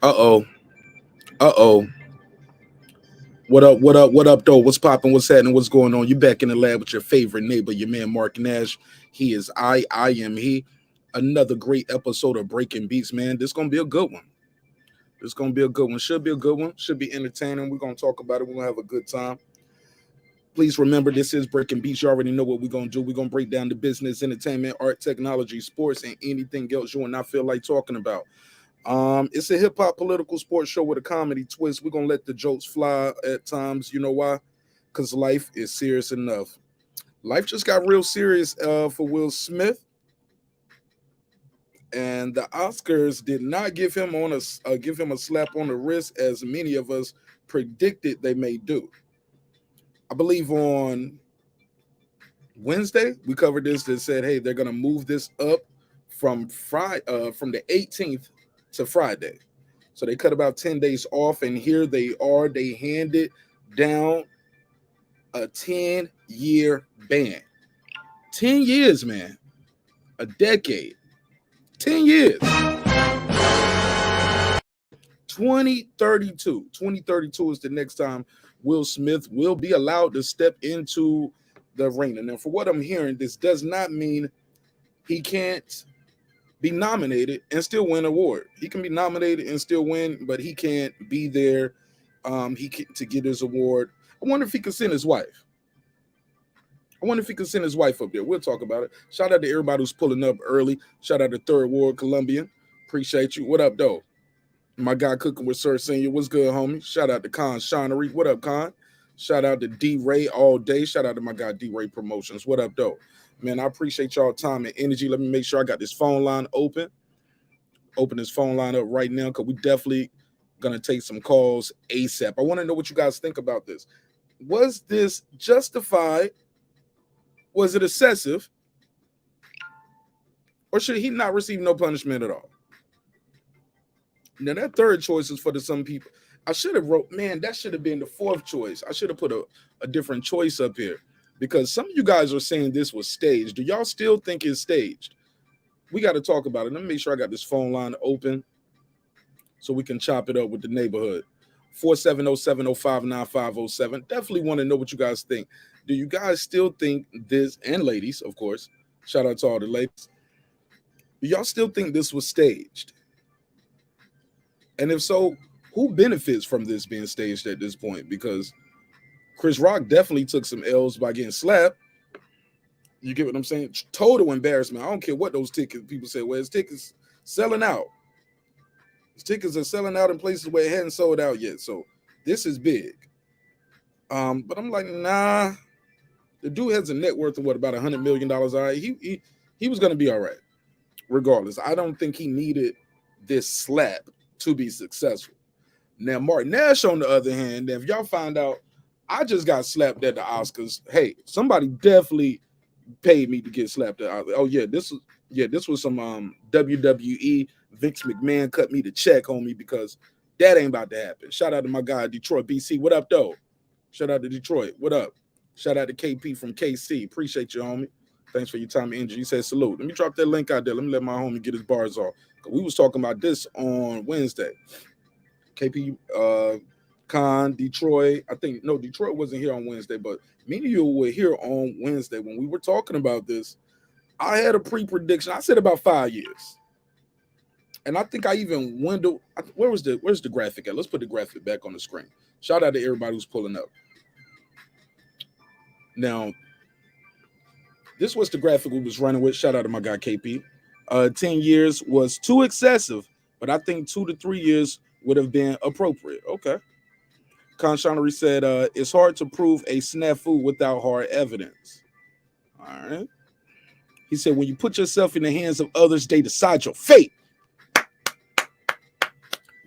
Uh-oh. Uh-oh. What up? What up? What up, though? What's popping? What's happening? What's going on? You back in the lab with your favorite neighbor, your man Marq Nash. He is I am he. Another great episode of Breaking Beats, man. This gonna be a good one. This gonna be a good one. Should be a good one. Should be entertaining. We're gonna talk about it. We're gonna have a good time. Please remember, this is Breaking Beats. You already know what we're gonna do. We're gonna break down the business, entertainment, art, technology, sports, and anything else you and I feel like talking about. It's a hip hop political sports show with a comedy twist. We're gonna let the jokes fly at times. You know why? Because life is serious enough. Life just got real serious for Will Smith, and the Oscars did not give him a slap on the wrist as many of us predicted they may do. I believe on Wednesday we covered this that said, hey, they're gonna move this up from the 18th to Friday. So they cut about 10 days off, and here they are. They handed down a 10-year ban. 10 years, man. A decade. 10 years. 2032. 2032 is the next time Will Smith will be allowed to step into the arena. Now, for what I'm hearing, this does not mean he can't be nominated and still win an award. He can be nominated and still win, but he can't be there to get his award. I wonder if he can send his wife. I wonder if he can send his wife up there. We'll talk about it. Shout out to everybody who's pulling up early. Shout out to Third Ward Colombian. Appreciate you. What up, though? My guy Cooking with Sir Senior. What's good, homie? Shout out to Con Shinery. What up, Con? Shout out to D Ray all day. Shout out to my guy D Ray Promotions. What up, though? Man, I appreciate y'all time and energy. Let me make sure I got this phone line open. Open this phone line up right now, because we definitely gonna take some calls ASAP. I want to know what you guys think about this. Was this justified? Was it excessive? Or should he not receive no punishment at all? Now, that third choice is for some people. I should have wrote, man, that should have been the fourth choice. I should have put a different choice up here, because some of you guys are saying this was staged. Do y'all still think it's staged? We got to talk about it. Let me make sure I got this phone line open so we can chop it up with the neighborhood. 470-705-9507. Definitely want to know what you guys think. Do you guys still think this, and ladies, of course, shout out to all the ladies, do y'all still think this was staged? And if so, who benefits from this being staged at this point? Because Chris Rock definitely took some L's by getting slapped. You get what I'm saying? Total embarrassment. I don't care what those tickets, people say, well, his tickets selling out. His tickets are selling out in places where it hadn't sold out yet. So this is big. But I'm like, nah. The dude has a net worth of about $100 million. All right. He was going to be all right, regardless. I don't think he needed this slap to be successful. Now, Marq Nash, on the other hand, if y'all find out I just got slapped at the Oscars, hey, somebody definitely paid me to get slapped at. Oh yeah, this was some WWE. Vince McMahon cut me the check, homie, because that ain't about to happen. Shout out to my guy Detroit, BC. What up, though? Shout out to Detroit. What up? Shout out to KP from KC. Appreciate you, homie. Thanks for your time and energy. He said salute. Let me drop that link out there. Let me let my homie get his bars off. We was talking about this on Wednesday. KP, Con, Detroit. I think, no, Detroit wasn't here on Wednesday, but many of you were here on Wednesday when we were talking about this. I had a pre-prediction. I said about 5 years. And I think I even wondered, where's the graphic at? Let's put the graphic back on the screen. Shout out to everybody who's pulling up. Now, this was the graphic we was running with. Shout out to my guy KP. 10 years was too excessive, but I think 2 to 3 years would have been appropriate. Okay. Conshonery said, it's hard to prove a snafu without hard evidence. All right. He said, when you put yourself in the hands of others, they decide your fate.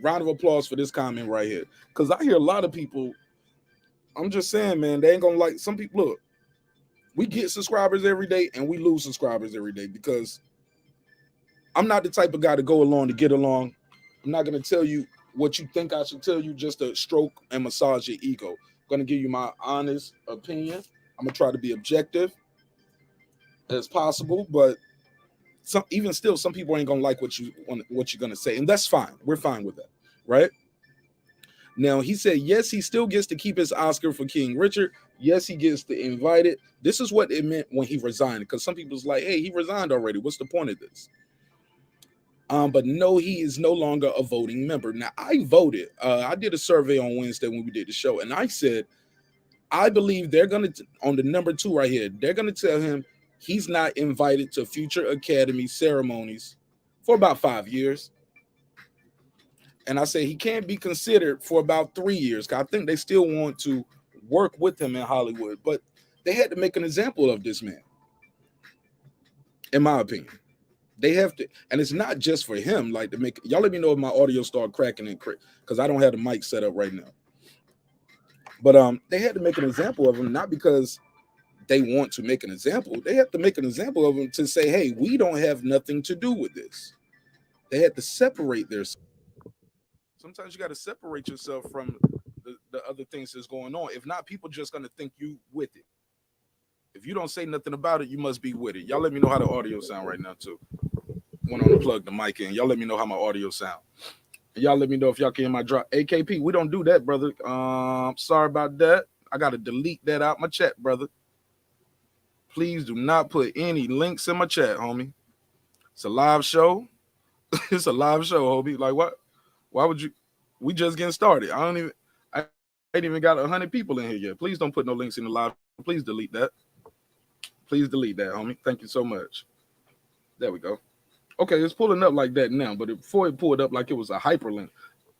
Round of applause for this comment right here. Because I hear a lot of people, I'm just saying, man, they ain't going to like, some people, look, we get subscribers every day and we lose subscribers every day, because I'm not the type of guy to go along to get along. I'm not going to tell you what you think I should tell you just to stroke and massage your ego. I'm going to give you my honest opinion. I'm going to try to be objective as possible, but even still, some people ain't going to like what you're going to say, and that's fine. We're fine with that. right? Now, he said, yes, he still gets to keep his Oscar for King Richard. Yes, he gets to invite it. This is what it meant when he resigned, because some people's like, hey, he resigned already. What's the point of this? But no, he is no longer a voting member. Now, I voted. I did a survey on Wednesday when we did the show, and I said, I believe they're going to, on the number 2 right here, they're going to tell him he's not invited to future Academy ceremonies for about 5 years. And I say he can't be considered for about 3 years, because I think they still want to work with him in Hollywood. But they had to make an example of this man, in my opinion. They have to, and it's not just for him. Like, to make, y'all let me know if my audio start cracking and because I don't have the mic set up right now. But they had to make an example of him, not because they want to make an example. They have to make an example of him to say, hey, we don't have nothing to do with this. They had to separate their. Sometimes you got to separate yourself from the other things that's going on. If not, people just going to think you with it. If you don't say nothing about it, you must be with it. Y'all let me know how the audio sound right now, too. Want to unplug the mic in. Y'all let me know how my audio sound. And y'all let me know if y'all can hear my drop. AKP, we don't do that, brother. Sorry about that. I got to delete that out my chat, brother. Please do not put any links in my chat, homie. It's a live show. It's a live show, homie. Like, what? Why would you? We just getting started. I ain't even got 100 people in here yet. Please don't put no links in the live. Please delete that. Please delete that, homie. Thank you so much. There we go. Okay, it's pulling up like that now, but before it pulled up like it was a hyperlink.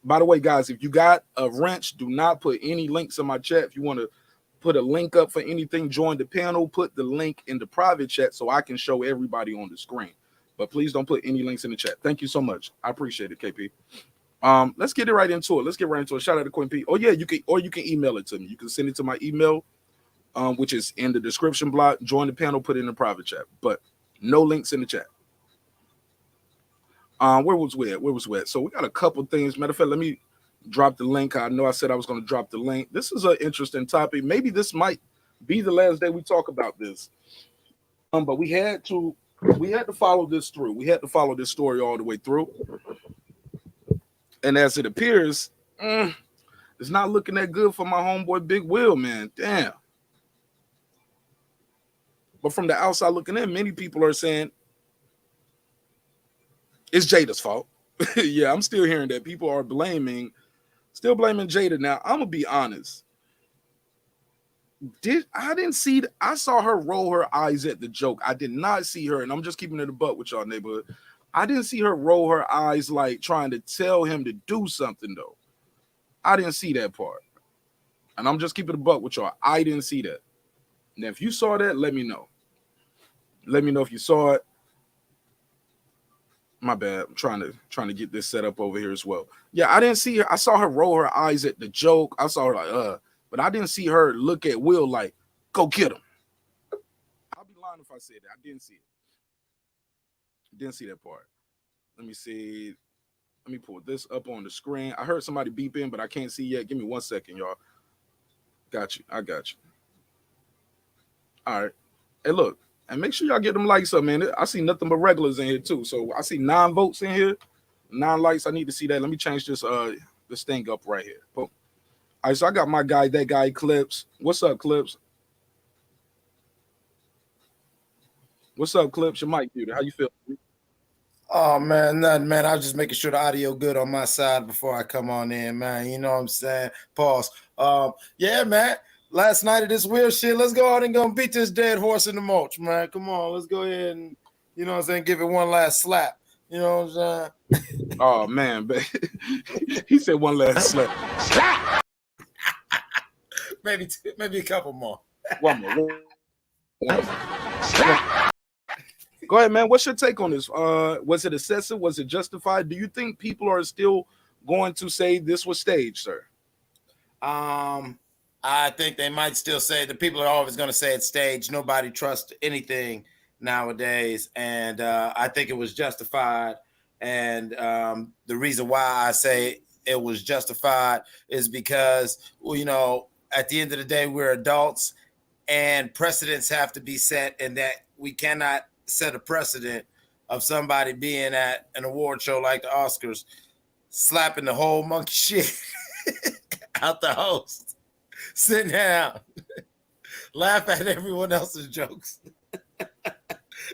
By the way, guys, if you got a wrench, do not put any links in my chat. If you want to put a link up for anything, join the panel, put the link in the private chat so I can show everybody on the screen. But please don't put any links in the chat. Thank you so much. I appreciate it, KP. Let's get right into it. Shout out to Queen P. Oh yeah, you can email it to me. You can send it to my email, which is in the description block. Join the panel, put it in the private chat. But no links in the chat. Where was we at? So we got a couple things. Matter of fact, let me drop the link. I know I said I was going to drop the link. This is an interesting topic. Maybe this might be the last day we talk about this. But we had to follow this through. We had to follow this story all the way through. And as it appears, it's not looking that good for my homeboy Big Will, man. Damn. But from the outside looking in, many people are saying it's Jada's fault. Yeah, I'm still hearing that. People are still blaming Jada. Now, I'm going to be honest. I saw her roll her eyes at the joke. I did not see her, and I'm just keeping it a buck with y'all neighborhood. I didn't see her roll her eyes like trying to tell him to do something, though. I didn't see that part. And I'm just keeping it a buck with y'all. I didn't see that. Now, if you saw that, let me know. Let me know if you saw it. My bad. I'm trying to get this set up over here as well. Yeah, I didn't see her. I saw her roll her eyes at the joke. I saw her like, but I didn't see her look at Will like, go get him. I'll be lying if I said that. I didn't see it. Didn't see that part. Let me see. Let me pull this up on the screen. I heard somebody beep in, but I can't see yet. Give me 1 second, y'all. Got you. I got you. All right. Hey, look. And make sure y'all get them likes up, man. I see nothing but regulars in here, too. So I see 9 votes in here. 9 likes. I need to see that. Let me change this thing up right here. Boom. All right, so I got my guy, that guy, Clips. What's up, Clips? What's up, Clips? Your mic muted. How you feel? Oh, man, nothing, man. I was just making sure the audio good on my side before I come on in, man. You know what I'm saying? Pause. Yeah, man. Last night of this weird shit, let's go out and go beat this dead horse in the mulch, man. Come on, let's go ahead and, you know what I'm saying, give it one last slap. You know what I'm saying? Oh, man. He said one last slap. maybe a couple more. One more. Go ahead, man. What's your take on this? Was it excessive? Was it justified? Do you think people are still going to say this was staged, sir? I think they might still say, the people are always going to say it's staged. Nobody trusts anything nowadays. And I think it was justified. And the reason why I say it was justified is because, well, you know, at the end of the day, we're adults and precedents have to be set, and that we cannot set a precedent of somebody being at an award show like the Oscars slapping the whole monkey shit out the host, sitting down, laugh at everyone else's jokes,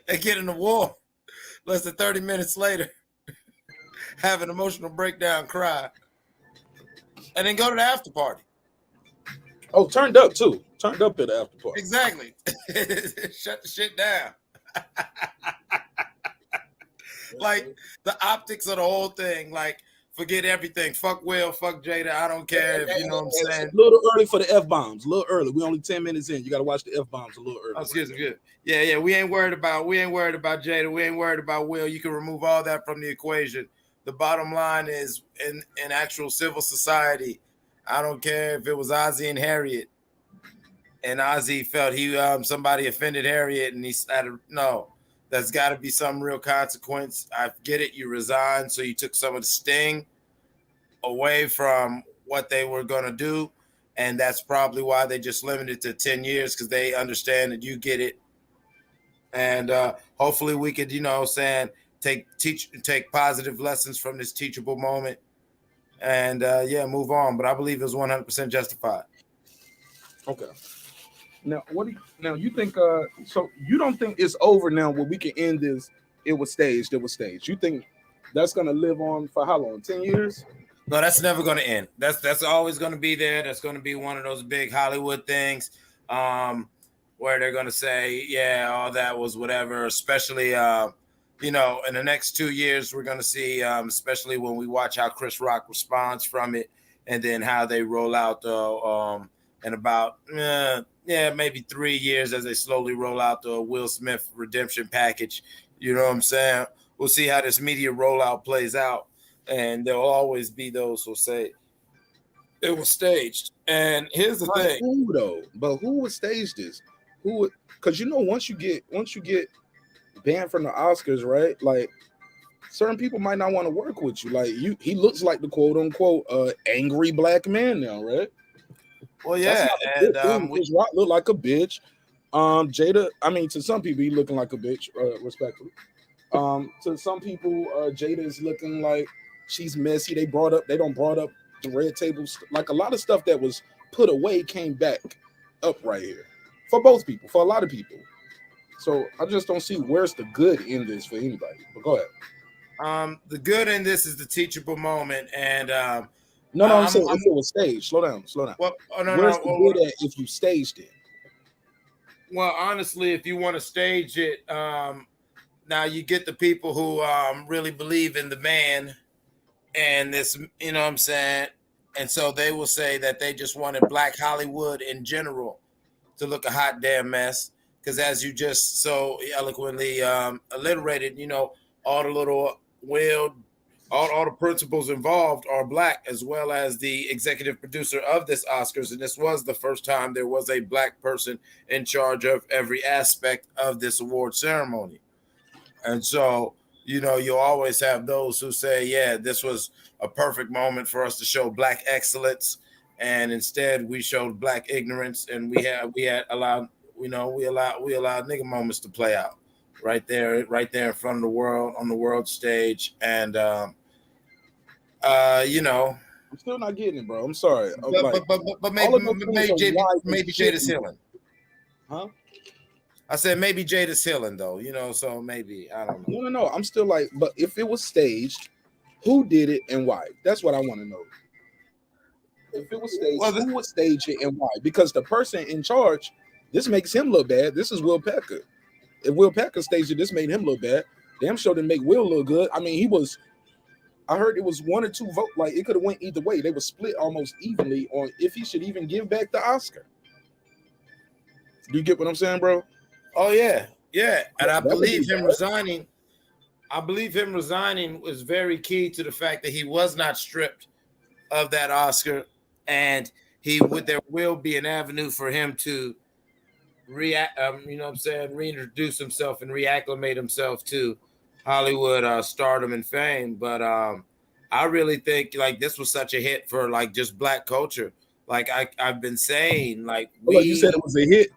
and get in the war. Less than 30 minutes later, have an emotional breakdown, cry, and then go to the after party. Oh, turned up too. Turned up at the after party. Exactly. Shut the shit down. Like the optics of the whole thing, like forget everything. Fuck Will, fuck Jada. I don't care if you know what I'm saying. A little early for the F-bombs. A little early. We only 10 minutes in. You got to watch the F-bombs a little early. Oh, excuse me. Good. Yeah. We ain't worried about Jada. We ain't worried about Will. You can remove all that from the equation. The bottom line is in actual civil society, I don't care if it was Ozzy and Harriet, and Ozzy felt somebody offended Harriet, and he said, no, there's got to be some real consequence. I get it. You resigned, so you took some of the sting away from what they were going to do, and that's probably why they just limited to 10 years, because they understand that you get it. And hopefully we could, take positive lessons from this teachable moment, and move on. But I believe it was 100% justified. Okay. Now, you think? So you don't think it's over now? Where we can end this? It was staged. You think that's gonna live on for how long? 10 years? No, that's never gonna end. That's always gonna be there. That's gonna be one of those big Hollywood things, where they're gonna say, yeah, all that was whatever. Especially, in the next 2 years, we're gonna see, especially when we watch how Chris Rock responds from it, and then how they roll out in about maybe 3 years as they slowly roll out the Will Smith redemption package. You know what I'm saying? We'll see how this media rollout plays out. And there'll always be those who say it was staged. And here's the thing. Who though? But who would stage this? Who would? Because once you get banned from the Oscars, right? Like certain people might not want to work with you. Like he looks like the quote unquote angry black man now, right? Well, yeah, and Chris Rock look like a bitch. Jada, I mean, to some people, he looking like a bitch, respectfully. To some people, Jada is looking like she's messy. They brought up the red tables, like a lot of stuff that was put away came back up right here for both people, for a lot of people. So I just don't see where's the good in this for anybody. But go ahead. The good in this is the teachable moment, and I'm saying if it was staged. Slow down. Well, where's the good at if you staged it? Well, honestly, if you want to stage it, now you get the people who really believe in the man and this, you know what I'm saying? And so they will say that they just wanted Black Hollywood in general to look a hot damn mess. Because as you just so eloquently alliterated, all the little all the principals involved are Black, as well as the executive producer of this Oscars. And this was the first time there was a Black person in charge of every aspect of this award ceremony. And so, you'll always have those who say, yeah, this was a perfect moment for us to show Black excellence. And instead we showed Black ignorance, and we allowed nigga moments to play out right there in front of the world, on the world stage. And I'm still not getting it, bro. I'm sorry. But maybe Jada's healing. Huh? I said maybe Jada's healing though, so maybe, I don't know. No. I'm still like, but if it was staged, who did it and why? That's what I want to know. If it was staged, who would stage it and why? Because the person in charge, this makes him look bad. This is Will Pecker. If Will Pecker staged it, this made him look bad. Damn sure didn't make Will look good. I mean, I heard it was 1 or 2 votes. Like it could have went either way. They were split almost evenly on if he should even give back the Oscar. Do you get what I'm saying, bro? Oh yeah. And I believe him resigning. I believe him resigning was very key to the fact that he was not stripped of that Oscar, and there will be an avenue for him to reintroduce himself and reacclimate himself to Hollywood stardom and fame. But I really think like this was such a hit for like just Black culture. Like I've been saying, like you said it was a hit.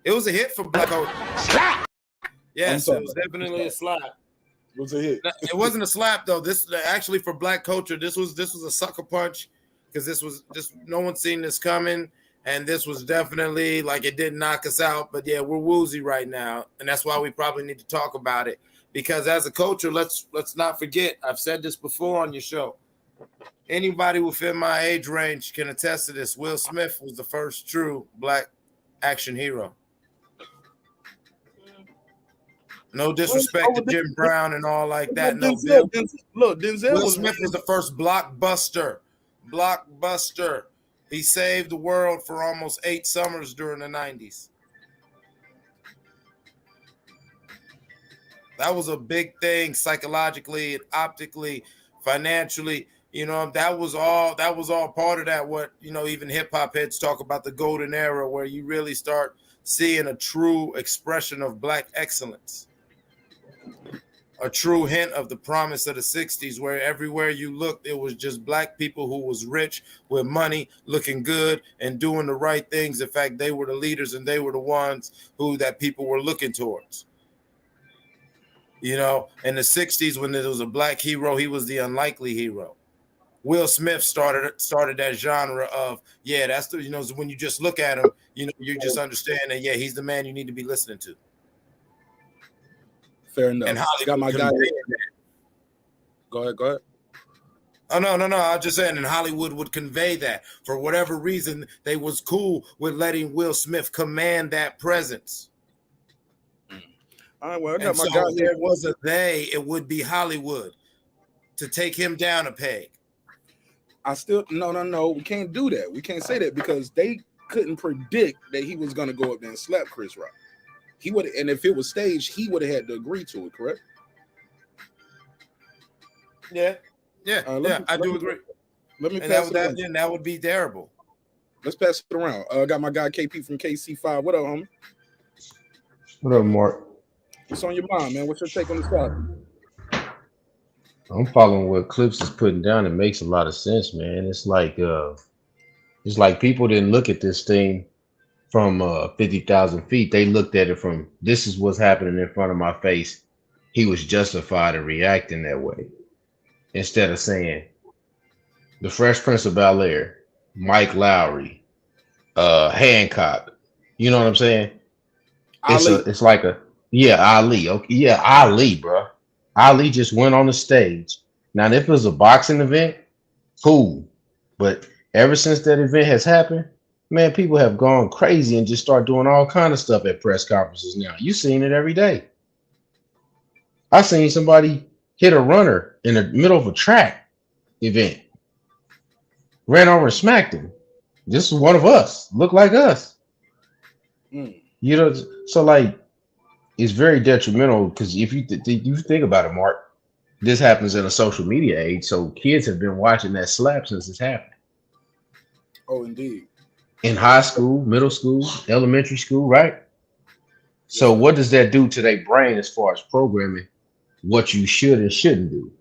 It was a hit for Black culture. Yes, it was definitely a slap. was a hit. It wasn't a slap though. This actually for black culture, this was a sucker punch because this was just no one's seen this coming, and this was definitely like it didn't knock us out, but yeah, we're woozy right now, and that's why we probably need to talk about it because as a culture, let's not forget. I've said this before on your show. Anybody within my age range can attest to this. Will Smith was the first true black action hero. No disrespect to Jim Brown and all like that. No, Denzel Will Smith was the first blockbuster. He saved the world for almost 8 summers during the 90s. That was a big thing psychologically and optically, financially. You know, that was all part of that. What, you know, even hip hop heads talk about the golden era where you really start seeing a true expression of black excellence. A true hint of the promise of the 60s where everywhere you looked, it was just black people who was rich with money, looking good and doing the right things. In fact, they were the leaders and they were the ones who that people were looking towards. You know, in the 60s when there was a black hero, he was the unlikely hero. Will Smith started that genre of, yeah, that's the, you know, when you just look at him, you know, you just understand that, yeah, he's the man you need to be listening to. Fair enough. And Hollywood got my guy. Go ahead. Oh, no. I was just saying, and Hollywood would convey that. For whatever reason, they was cool with letting Will Smith command that presence. All right, well, I got and my so guy if there was a they, it would be Hollywood to take him down a peg. No. We can't do that. We can't say that because they couldn't predict that he was going to go up there and slap Chris Rock. He would, and if it was staged, he would have had to agree to it. Correct? Yeah, I do agree. Let me pass it around. That would be terrible. Let's pass it around. I got my guy KP from KC5. What up, homie? What up, Mark? What's on your mind, man? What's your take on the topic? I'm following what Clips is putting down. It makes a lot of sense, man. It's like people didn't look at this thing from 50,000 feet. They looked at it from, this is what's happening in front of my face. He was justified in reacting that way. Instead of saying, the Fresh Prince of Bel-Air, Mike Lowry, Hancock. You know what I'm saying? It's like Ali. Okay, yeah, Ali, bro. Ali just went on the stage. Now, if it was a boxing event, cool. But ever since that event has happened, man, people have gone crazy and just start doing all kind of stuff at press conferences now. You seen it every day. I seen somebody hit a runner in the middle of a track event. Ran over and smacked him. This is one of us. Look like us. You know, so like, it's very detrimental because if you think about it, Mark, this happens in a social media age. So kids have been watching that slap since it's happened. Oh, indeed. In high school, middle school, elementary school, right? So what does that do to their brain as far as programming what you should and shouldn't do?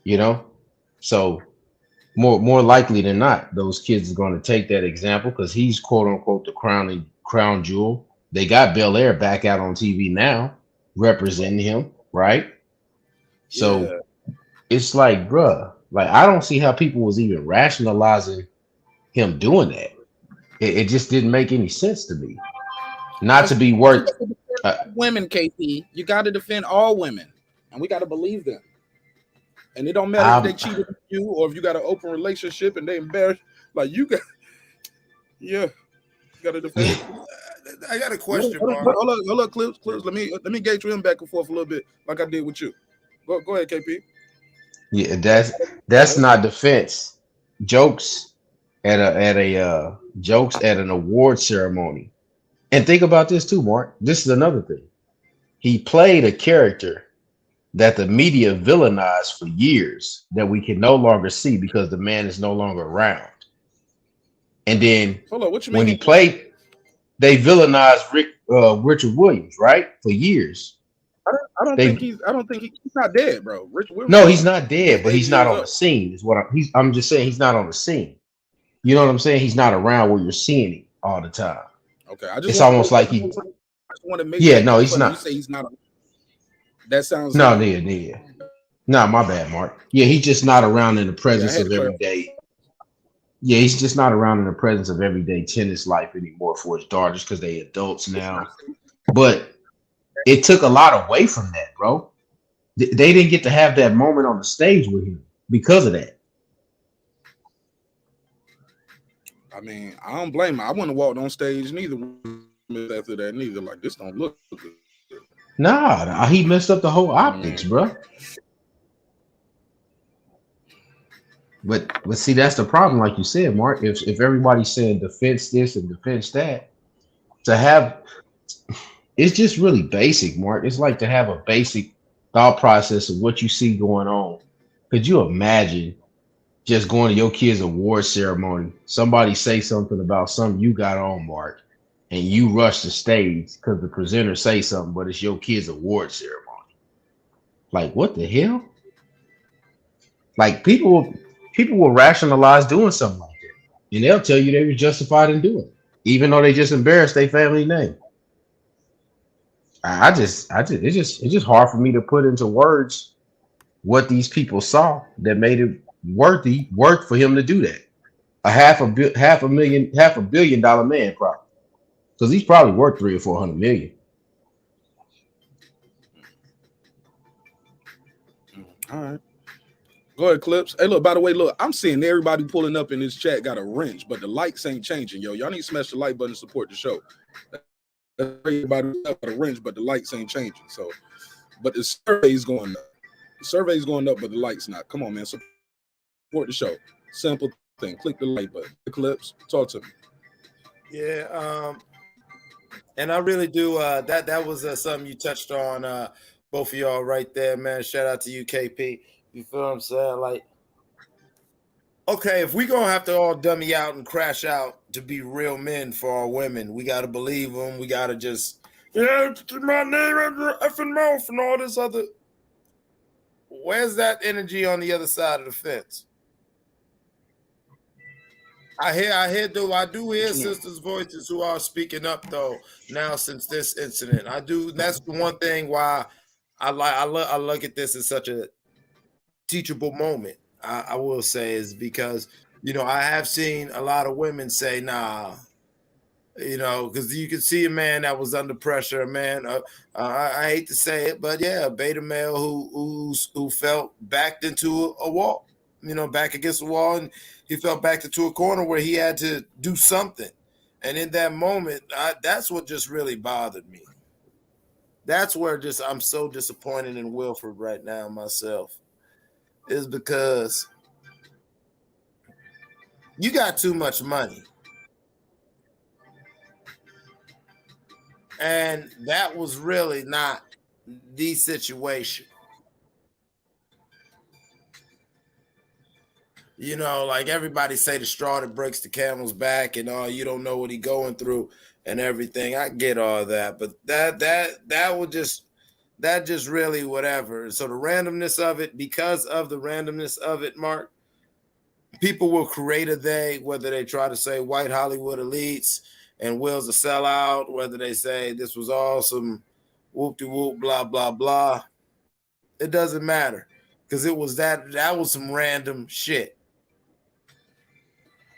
You know? So more likely than not, those kids are going to take that example because he's quote unquote the crown jewel. They got Bel-Air back out on TV now, representing him, right? So it's like, bruh, like I don't see how people was even rationalizing him doing that. It just didn't make any sense to me. Not to be worth women, KP. You got to defend all women, and we got to believe them. And it don't matter if they cheated on you or if you got an open relationship and they embarrassed. Like you got, you got to defend. I got a question, Mark. Hold up, Clips. Let me gauge him back and forth a little bit, like I did with you. Go ahead, KP. Yeah, that's not defense. Jokes at an award ceremony. And think about this too, Mark. This is another thing. He played a character that the media villainized for years that we can no longer see because the man is no longer around. And then when he played, they villainized Richard Williams, right? For years. I don't think he's not dead, bro. Richard Williams. No, he's not dead, but he's not on the scene. Is what I'm just saying. He's not on the scene. You know what I'm saying? He's not around where you're seeing him all the time. Okay, it's almost like he. I just want to make no, he's not. You say he's not. That sounds No, like yeah. No, my bad, Mark. Yeah, he's just not around in the yeah. I presence had of to clarify. everyday. Yeah, he's just not around in the presence of everyday tennis life anymore for his daughters because they adults now. But it took a lot away from that, bro. They didn't get to have that moment on the stage with him because of that. I mean, I don't blame him. I wouldn't have walked on stage neither after that neither. Like, this don't look good. Nah, he messed up the whole optics, bro. But see, that's the problem, like you said, Mark. If everybody's saying defense this and defense that, to have it's just really basic, Mark. It's like to have a basic thought process of what you see going on. Could you imagine just going to your kid's award ceremony, somebody say something about something you got on, Mark, and you rush the stage because the presenter say something, but it's your kid's award ceremony. Like, what the hell? Like people will rationalize doing something like that. And they'll tell you they were justified in doing it, even though they just embarrassed their family name. It's just hard for me to put into words what these people saw that made it worth for him to do that. Half a billion dollar man, probably, because he's probably worth 300 or 400 million. All right. Go ahead, Clips. Hey, look, by the way, look, I'm seeing everybody pulling up in this chat got a wrench, but the likes ain't changing, yo. Y'all need to smash the like button to support the show. Everybody got a wrench, but the likes ain't changing. So, but the survey's going up. The survey's going up, but the likes not. Come on, man. Support the show. Simple thing. Click the like button. The Clips. Talk to me. Yeah, and I really do. That was something you touched on, both of y'all right there, man. Shout out to you, KP. You feel what I'm saying? Like, okay, if we gonna have to all dummy out and crash out to be real men for our women, we gotta believe them. We gotta just, my name in your effing mouth and all this other. Where's that energy on the other side of the fence? I do hear sisters' voices who are speaking up though now since this incident. I do. That's the one thing why I look at this as such a teachable moment. I will say is because I have seen a lot of women say, "Nah," because you can see a man that was under pressure, a man. I hate to say it, but yeah, a beta male who felt backed into a wall, back against the wall, and he felt backed into a corner where he had to do something. And in that moment, that's what just really bothered me. That's where I'm so disappointed in Wilford right now myself, is because you got too much money. And that was really not the situation. Like everybody say the straw that breaks the camel's back and you don't know what he going through and everything. I get all that, but that just really whatever. So the randomness of it, because of the randomness of it, Mark, people will create a they, whether they try to say white Hollywood elites and Will's a sellout, whether they say this was all some whoop-de-whoop, blah, blah, blah. It doesn't matter because it was that was some random shit.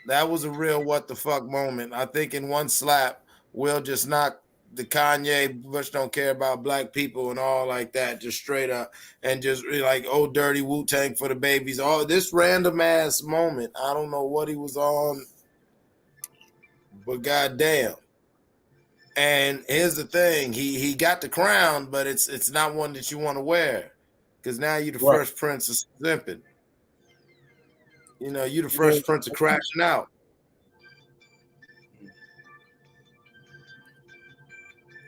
That was a real what the fuck moment. I think in one slap, Will just knocked the Kanye Bush don't care about black people and all like that, just straight up, and just like, oh, dirty Wu-Tang for the babies. All this random ass moment. I don't know what he was on, but goddamn. And here's the thing: he got the crown, but it's not one that you want to wear, because now you're the first prince of simping. You're the first prince of crashing out.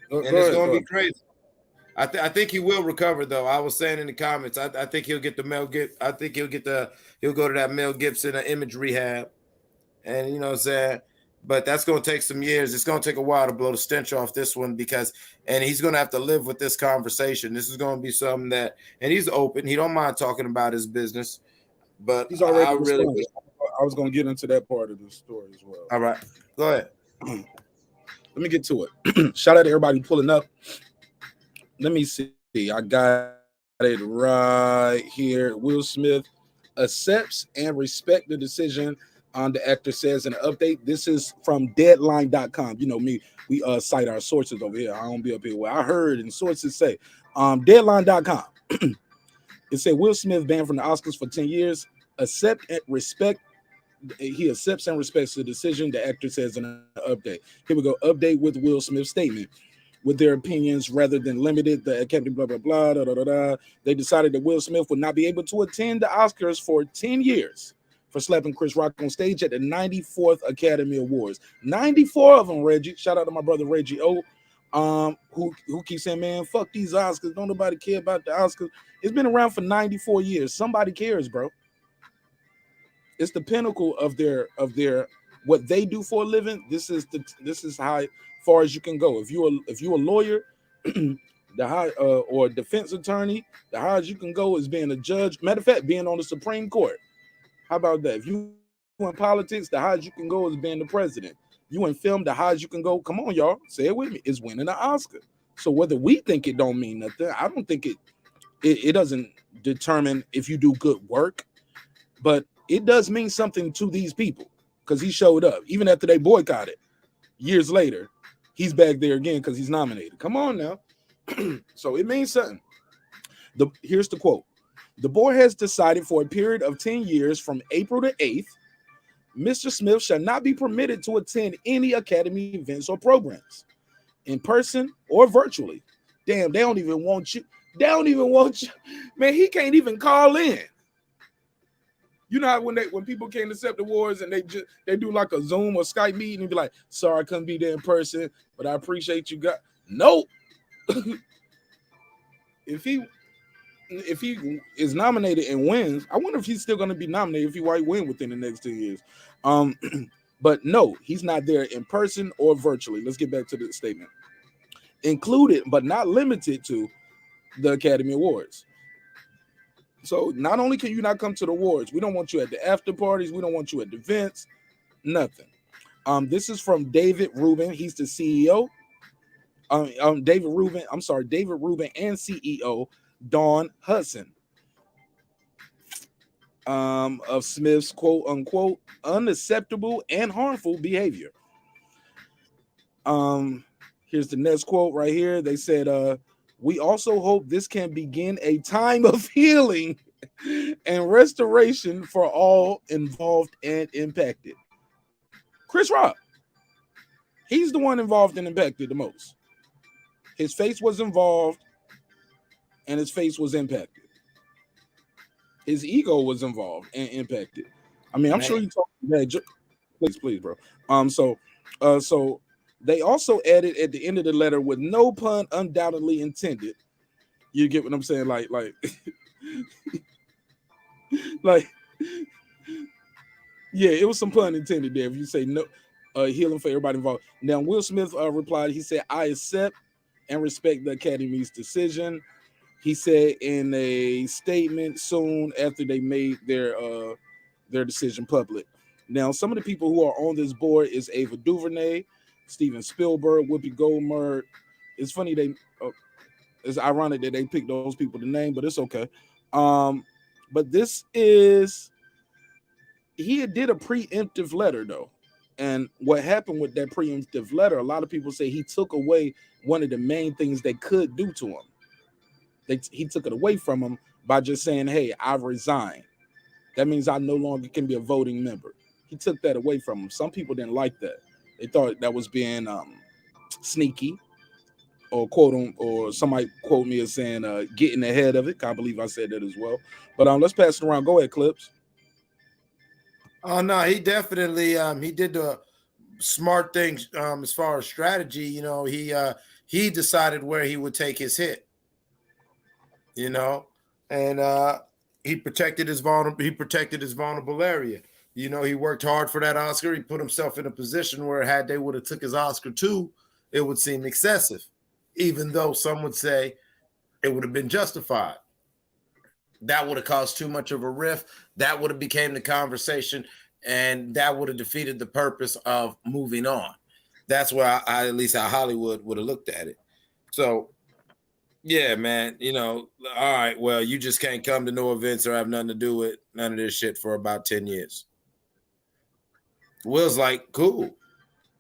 And it's going to be crazy. I think he will recover, though. I was saying in the comments, I think he'll get the Mel Gibson. I think he'll go to that Mel Gibson image rehab, and you know what I'm saying. But that's going to take some years. It's going to take a while to blow the stench off this one and he's going to have to live with this conversation. This is going to be something that, and he's open. He don't mind talking about his business, but he's already I was going to get into that part of the story as well. All right, go ahead. Let me get to it. Shout out to everybody pulling up. Let me see. see. I got it right here. Will Smith accepts and respect the decision on the actor says in an update. This is from deadline.com. You know me, we cite our sources over here. I don't be up here where I heard and sources say. Deadline.com. It said Will Smith banned from the Oscars for 10 years. Accept and respect. He accepts and respects the decision, the actor says in an update. Here we go. Update with Will Smith's statement. With their opinions rather than limited, the Academy, blah, blah, blah, da, da, da, da. They decided that Will Smith would not be able to attend the Oscars for 10 years for slapping Chris Rock on stage at the 94th Academy Awards. 94 of them, Reggie. Shout out to my brother Reggie O, who keeps saying, man, fuck these Oscars. Don't nobody care about the Oscars. It's been around for 94 years. Somebody cares, bro. It's the pinnacle of their what they do for a living. This is how far as you can go. If you're a lawyer, the high or a defense attorney, the highest you can go is being a judge. Matter of fact, being on the Supreme Court. How about that? If you in politics, the highest you can go is being the president. You in film, the highest you can go. Come on, y'all, say it with me. Is winning an Oscar. So whether we think it don't mean nothing, I don't think it doesn't determine if you do good work, but it does mean something to these people because he showed up even after they boycotted. Years later, he's back there again because he's nominated. Come on now. So it means something. Here's the quote. The board has decided for a period of 10 years from April the 8th, Mr. Smith shall not be permitted to attend any Academy events or programs in person or virtually. Damn, they don't even want you. They don't even want you. Man, he can't even call in. You know how when people came to accept awards and they do like a Zoom or Skype meeting and be like, sorry, I couldn't be there in person, but I appreciate you guys. Nope. If he is nominated and wins, I wonder if he's still going to be nominated if he might win within the next 2 years. But no, he's not there in person or virtually. Let's get back to the statement. Included, but not limited to, the Academy Awards. So not only can you not come to the awards, we don't want you at the after parties, we don't want you at the events, nothing. This is from David Rubin. He's the CEO. David Rubin and CEO Dawn Hudson of Smith's quote unquote unacceptable and harmful behavior. Here's the next quote right here. They said, we also hope this can begin a time of healing and restoration for all involved and impacted. Chris Rock, he's the one involved and impacted the most. His face was involved and his face was impacted. His ego was involved and impacted. I mean, I'm sure you talk that. Please, bro. So they also added at the end of the letter with no pun undoubtedly intended. You get what I'm saying? Like, yeah, it was some pun intended there. If you say no, healing for everybody involved. Now, Will Smith replied, he said, I accept and respect the Academy's decision. He said in a statement soon after they made their decision public. Now, some of the people who are on this board is Ava DuVernay, Steven Spielberg, Whoopi Goldberg. It's funny it's ironic that they picked those people to name, but it's okay. But this is, he did a preemptive letter though. And what happened with that preemptive letter, a lot of people say he took away one of the main things they could do to him. He took it away from him by just saying, hey, I've resigned. That means I no longer can be a voting member. He took that away from him. Some people didn't like that. They thought that was being sneaky, or or somebody quote me as saying getting ahead of it. I believe I said that as well. But let's pass it around. Go ahead, Clips. Oh no, he definitely he did the smart thing as far as strategy. You know, he decided where he would take his hit. You know, and he protected his vulnerable area. You know, he worked hard for that Oscar. He put himself in a position where had they would have took his Oscar too, it would seem excessive, even though some would say it would have been justified. That would have caused too much of a rift. That would have became the conversation, and that would have defeated the purpose of moving on. That's where I at least how Hollywood would have looked at it. So Yeah, man. All right. Well, you just can't come to no events or have nothing to do with none of this shit for about 10 years. Will's like, cool.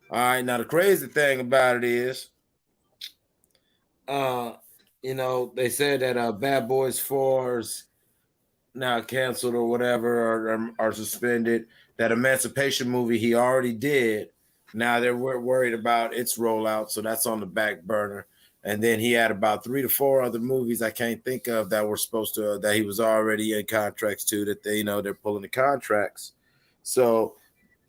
All right. Now the crazy thing about it is, they said that Bad Boys 4's now canceled or whatever, or are suspended. That Emancipation movie he already did. Now they're worried about its rollout, so that's on the back burner. And then he had about 3 to 4 other movies I can't think of that were supposed to that he was already in contracts to, that they're pulling the contracts. So,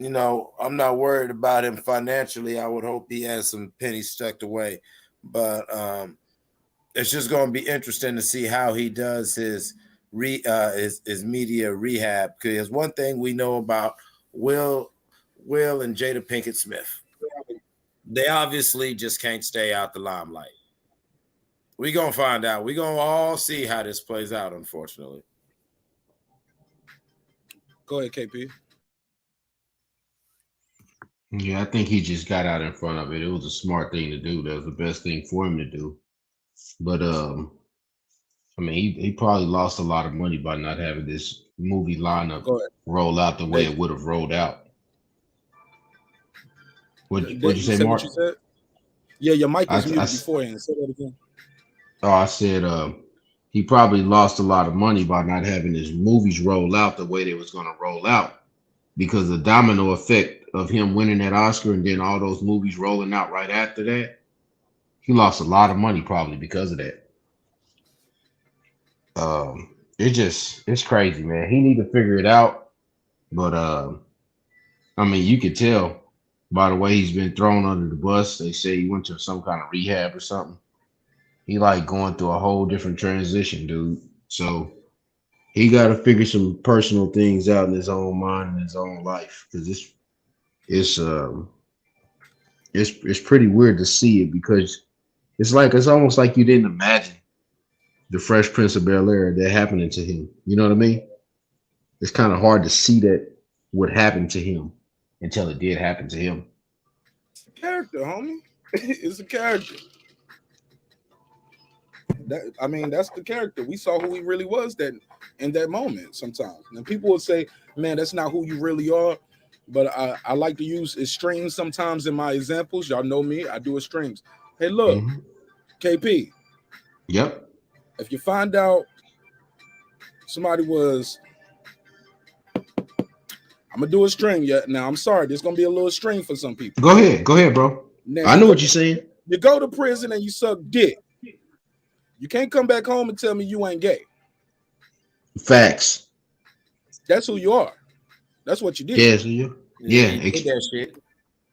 I'm not worried about him financially. I would hope he has some pennies stuck away, but it's just going to be interesting to see how he does his media rehab. Because one thing we know about Will and Jada Pinkett Smith, they obviously just can't stay out the limelight. We're going to find out. We're going to all see how this plays out, unfortunately. Go ahead, KP. Yeah, I think he just got out in front of it. It was a smart thing to do. That was the best thing for him to do. But I mean, he probably lost a lot of money by not having this movie lineup roll out the way it would have rolled out. What'd you say, Mark? What you said? Yeah, your mic was muted beforehand. Say that again. Oh, I said he probably lost a lot of money by not having his movies roll out the way they was going to roll out, because the domino effect of him winning that Oscar and then all those movies rolling out right after that, he lost a lot of money probably because of that. It's crazy, man. He need to figure it out. But I mean, you could tell by the way he's been thrown under the bus. They say he went to some kind of rehab or something. He like going through a whole different transition, dude. So he got to figure some personal things out in his own mind and his own life, because it's pretty weird to see it, because it's almost like you didn't imagine the Fresh Prince of Bel-Air that happening to him. You know what I mean? It's kind of hard to see that what happened to him until it did happen to him. Character, homie. It's a character. That's the character. We saw who he really was in that moment sometimes. And people will say, man, that's not who you really are. But I like to use extremes sometimes in my examples. Y'all know me. I do extremes. Hey, look, KP. Yep. If you find out somebody was, I'm going to do a string. Now, I'm sorry. There's going to be a little string for some people. Go ahead, bro. Now, I know what you're saying. You go to prison and you suck dick. You can't come back home and tell me you ain't gay. Facts. That's who you are. That's what you did. Yeah, so that shit.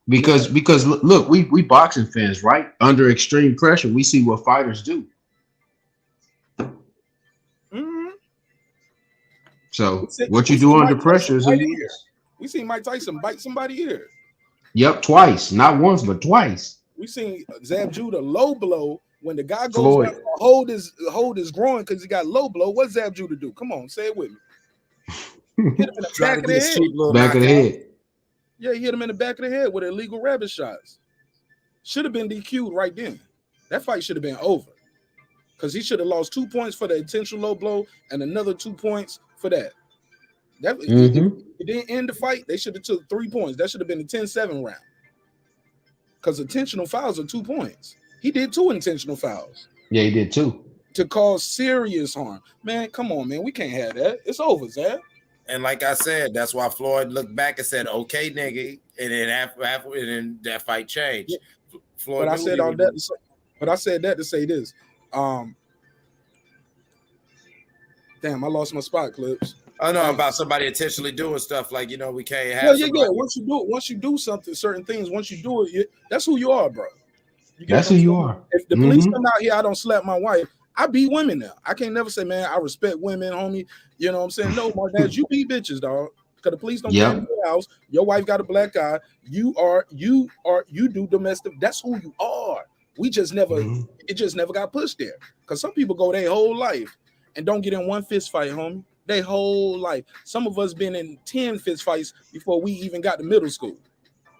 Because look, we boxing fans, right? Under extreme pressure, we see what fighters do. Mm-hmm. So what you do under pressure is who you is. We seen Mike Tyson bite somebody ear. Yep, twice. Not once, but twice. We seen Zab Judah low blow when the guy goes down to hold his groin because he got low blow. What Zab Judah do? Come on, say it with me. Hit him in the back of the head. Back of the head. Yeah, he hit him in the back of the head with illegal rabbit shots. Should have been DQ'd right then. That fight should have been over. Because he should have lost 2 points for the intentional low blow and another 2 points for that. It didn't end the fight. They should have took 3 points. That should have been a 10-7 round. Because intentional fouls are 2 points. He did 2 intentional fouls. Yeah, he did 2. To cause serious harm. Man, come on, man. We can't have that. It's over, Zab. And like I said, that's why Floyd looked back and said, "Okay, nigga," and then after and then that fight changed. Yeah. Floyd, but I said all that. But I said that to say this. Damn, I lost my spot, Clips. I know about somebody intentionally doing stuff like, we can't have. Yeah. Once you do something, certain things. Once you do it, that's who you are, bro. That's who you are. If the police come out here, I don't slap my wife. I beat women now. I can't never say, man, I respect women, homie. You know what I'm saying? No, Marq Nash, you beat bitches, dog. Because the police don't get in your house. Your wife got a black eye. You do domestic. That's who you are. We just never, it just never got pushed there. Because some people go their whole life and don't get in one fist fight, homie. Their whole life. Some of us been in 10 fist fights before we even got to middle school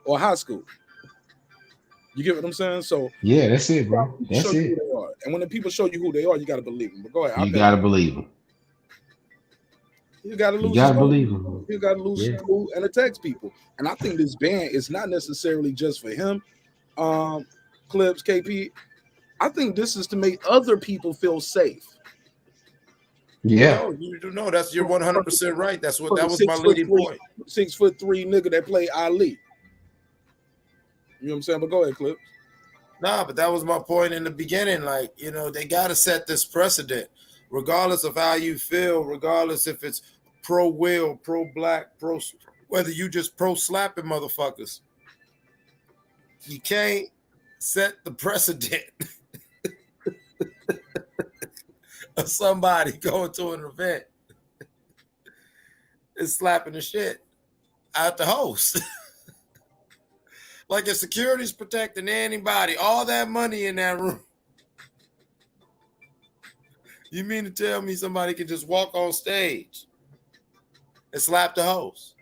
or high school. You get what I'm saying? So Yeah, that's it, bro. people show That's you who it. they are, and when the people show you who they are, you got to believe them. But go ahead, You gotta believe him. he got to You lose his gotta cool. believe him. He got to lose Yeah. his cool and attack people. And I think this ban is not necessarily just for him. Clips, KP. I think this is to make other people feel safe. Yeah. No, you do know that's you're 100% right. That was my 6'3", leading point. 6'3" nigga that played Ali. You know what I'm saying? But go ahead, Clips. Nah, but that was my point in the beginning. Like, they got to set this precedent, regardless of how you feel, regardless if it's pro-Will, pro-black, whether you just pro-slapping motherfuckers. You can't set the precedent of somebody going to an event and slapping the shit out the host. Like if security's protecting anybody, all that money in that room, you mean to tell me somebody can just walk on stage and slap the host?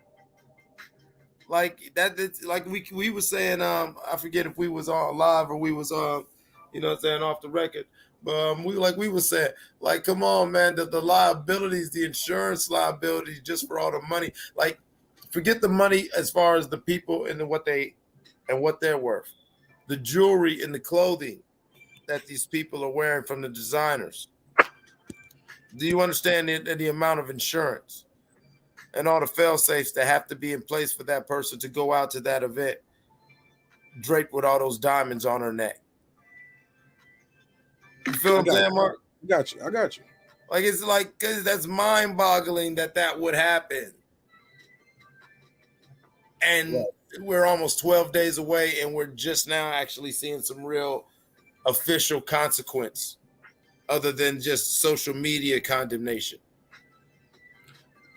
Like that's like we were saying, I forget if we was on live or we was off the record. But we were saying, like, come on, man, the liabilities, the insurance liability just for all the money. Like, forget the money as far as the people and what they're worth. The jewelry and the clothing that these people are wearing from the designers. Do you understand the amount of insurance and all the fail-safes that have to be in place for that person to go out to that event draped with all those diamonds on her neck? You feel what I'm saying, Mark? I got you. Like, it's like, cause that's mind-boggling that would happen. And we're almost 12 days away, and we're just now actually seeing some real official consequence other than just social media condemnation.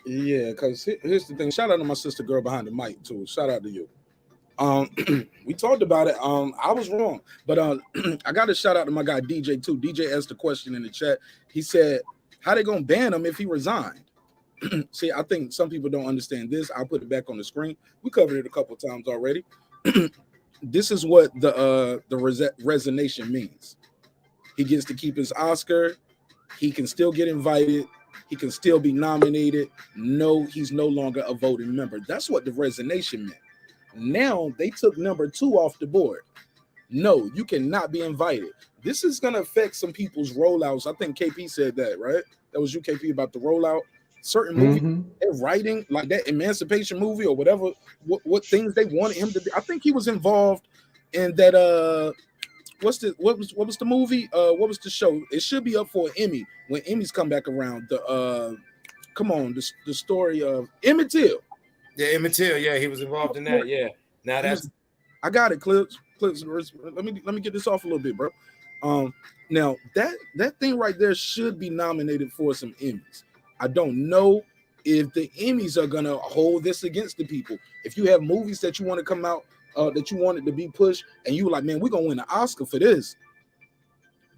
Yeah, because here's the thing. Shout out to my sister girl behind the mic, too. Shout out to you. We talked about it. I was wrong, but I got to shout out to my guy DJ too. DJ asked a question in the chat. He said, "How they gonna ban him if he resigned?" See, I think some people don't understand this. I'll put it back on the screen. We covered it a couple of times already. This is what the resignation means. He gets to keep his Oscar. He can still get invited. He can still be nominated. No, he's no longer a voting member. That's what the resignation meant. Now they took number 2 off the board. No, you cannot be invited. This is going to affect some people's rollouts. I think KP said that, right? That was you, KP, about the rollout. Certain movies, they're writing like that Emancipation movie or whatever, what things they wanted him to do. I think he was involved in that. What was the movie? What was the show? It should be up for an Emmy when Emmys come back around. The story of Emmett Till. Yeah, Emmett Till. Yeah, he was involved in that. Yeah. Now I got it. Clips. Let me get this off a little bit, bro. Now that thing right there should be nominated for some Emmys. I don't know if the Emmys are gonna hold this against the people. If you have movies that you want to come out, that you want it to be pushed, and you like, man, we're gonna win an Oscar for this.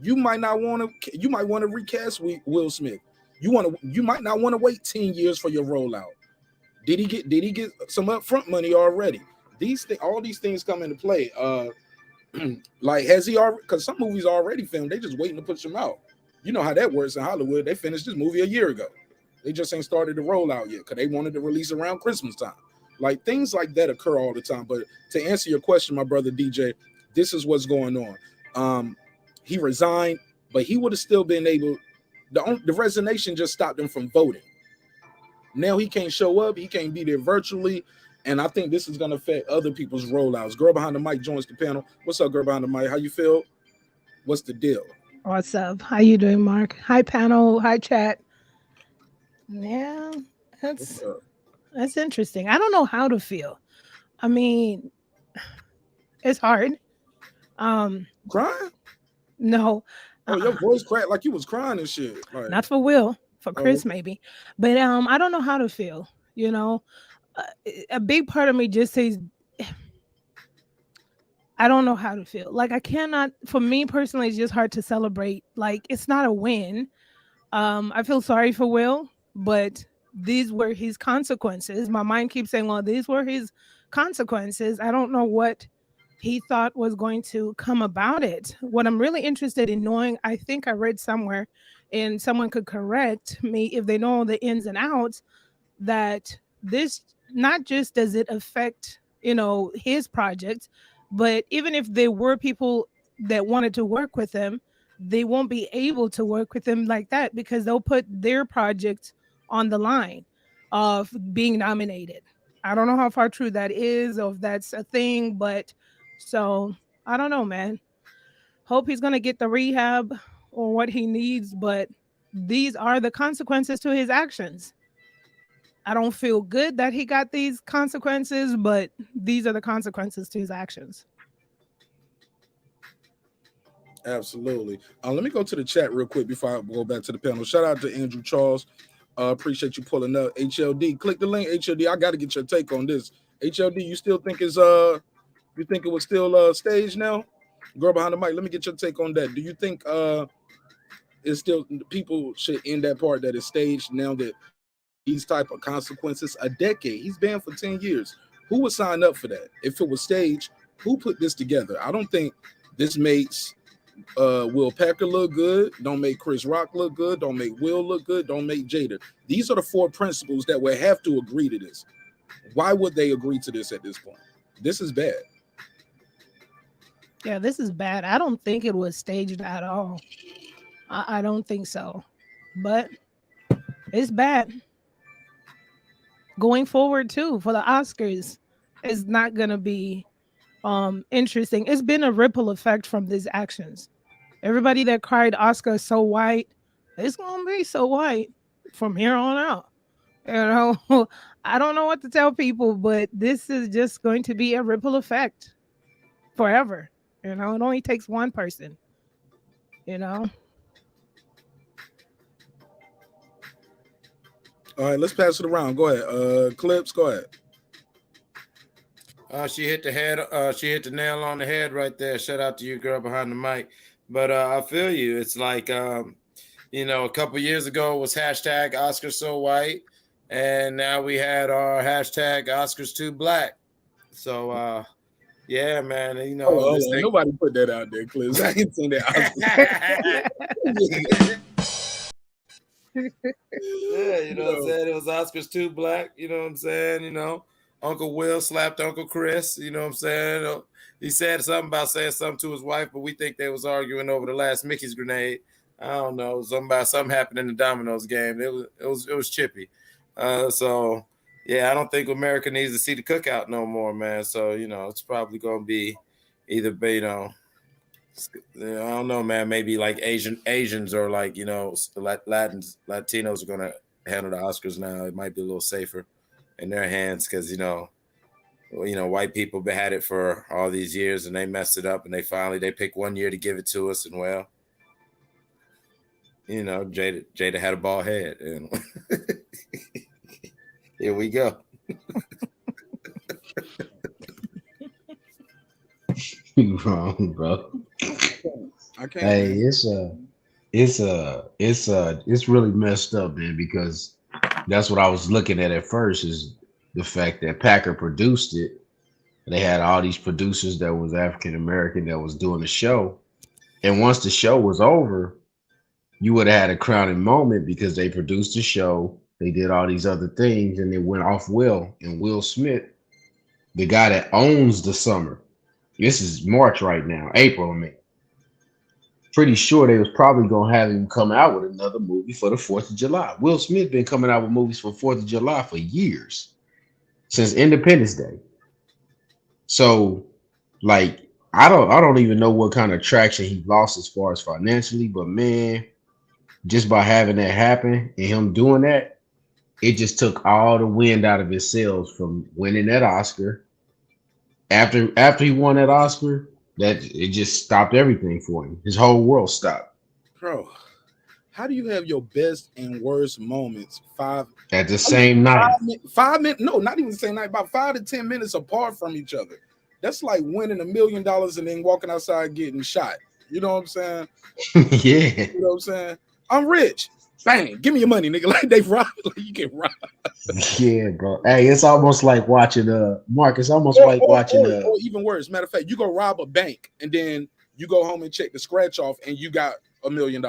You might not want to. You might want to recast Will Smith. You might not want to wait 10 years for your rollout. Did he get some upfront money already? All these things come into play. Like, has he already? Because some movies are already filmed. They just waiting to push them out. You know how that works in Hollywood. They finished this movie a year ago. They just ain't started the rollout yet because they wanted to release around Christmas time. Like, things like that occur all the time. But to answer your question, my brother DJ, this is what's going on. He resigned, but he would have still been able. The resignation just stopped him from voting. Now he can't show up. He can't be there virtually. And I think this is going to affect other people's rollouts. Girl behind the mic joins the panel. What's up, girl behind the mic? How you feel? What's the deal? What's up? How you doing, Mark? Hi, panel. Hi, chat. Yeah, that's interesting. I don't know how to feel. I mean, it's hard. Crying? No. Oh, your voice cracked like you was crying and shit. Like, not for Will, for Chris maybe. But I don't know how to feel. You know, a big part of me just says, I don't know how to feel. Like, I cannot. For me personally, it's just hard to celebrate. Like, it's not a win. I feel sorry for Will, but these were his consequences. My mind keeps saying, well, these were his consequences. I don't know what he thought was going to come about it. What I'm really interested in knowing, I think I read somewhere, and someone could correct me if they know the ins and outs, that this, not just does it affect, his project, but even if there were people that wanted to work with him, they won't be able to work with him like that because they'll put their project on the line of being nominated. I don't know how far true that is or if that's a thing, but so I don't know, man. Hope he's going to get the rehab or what he needs, but these are the consequences to his actions. I don't feel good that he got these consequences, but these are the consequences to his actions. Absolutely. Let me go to the chat real quick before I go back to the panel. Shout out to Andrew Charles. Appreciate you pulling up. HLD, click the link. HLD, I got to get your take on this. HLD, you still think you think it was still staged now? Girl behind the mic, let me get your take on that. Do you think it's still, people should end that part that is staged now that these type of consequences? A decade, he's banned for 10 years. Who would sign up for that? If it was staged, who put this together? I don't think this makes Will Packer look good, don't make Chris Rock look good, don't make Will look good, don't make Jada. These are the four principles that would have to agree to this. Why would they agree to this at this point? This is bad. Yeah, this is bad. I don't think it was staged at all. I don't think so. But it's bad. Going forward too for the Oscars is not gonna be interesting. It's been a ripple effect from these actions. Everybody that cried Oscar so white, it's gonna be so white from here on out. I don't know what to tell people, but this is just going to be a ripple effect forever. It only takes one person. All right, let's pass it around. Go ahead. Clips, go ahead. She hit the head. She hit the nail on the head right there. Shout out to you, girl behind the mic. But I feel you. It's like, a couple years ago it was hashtag Oscars so white, and now we had our hashtag Oscars too black. So, yeah, man. Nobody put that out there, Clips. I ain't seen that. Yeah, what I'm saying? It was Oscars too black. You know what I'm saying? Uncle Will slapped Uncle Chris. You know what I'm saying? He said something about saying something to his wife, but we think they was arguing over the last Mickey's grenade. I don't know. Something happened in the Domino's game. It was chippy. So yeah, I don't think America needs to see the cookout no more, man. So it's probably gonna be either I don't know, man. Maybe like Asians or like Latinos are gonna handle the Oscars now. It might be a little safer in their hands because white people had it for all these years and they messed it up and they picked 1 year to give it to us, and well, Jada had a bald head and here we go. You wrong, bro. I can't. Hey, it's really messed up, man, because that's what I was looking at first, is the fact that Packer produced it. They had all these producers that was African American that was doing the show. And once the show was over, you would have had a crowning moment because they produced the show. They did all these other things and they went off Will. And Will Smith, the guy that owns the summer, this is March right now, April, I mean. Pretty sure they was probably gonna have him come out with another movie for the 4th of July. Will Smith been coming out with movies for 4th of July for years, since Independence Day. So, like, I don't even know what kind of traction he lost as far as financially, but man, just by having that happen and him doing that, it just took all the wind out of his sails from winning that Oscar. After he won that Oscar, that it just stopped everything for him. His whole world stopped. Bro, how do you have your best and worst moments at the same night? 5 minutes? No, not even the same night. About 5 to 10 minutes apart from each other. That's like winning $1 million and then walking outside getting shot. You know what I'm saying? Yeah. You know what I'm saying? I'm rich. Bang, give me your money, nigga. Like they rob, like you get robbed. Yeah, bro. Hey, it's almost like watching Mark. It's almost like watching or even worse. Matter of fact, you go rob a bank and then you go home and check the scratch off and you got $1 million.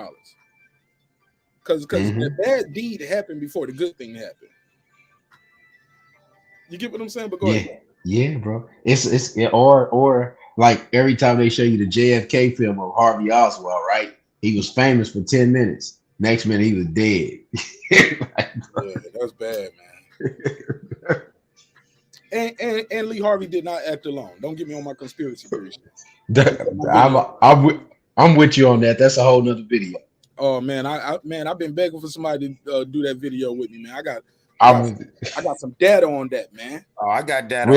Because the bad deed happened before the good thing happened. You get what I'm saying? But go ahead. Yeah, bro. It's or like every time they show you the JFK film of Harvey Oswald, right? He was famous for 10 minutes. Next minute he was dead. Yeah, that's bad, man. and Lee Harvey did not act alone. Don't get me on my conspiracy theories. I'm with you on that. That's a whole nother video. Oh man, I've been begging for somebody to do that video with me, man. I got some data on that, man. Oh, I got data.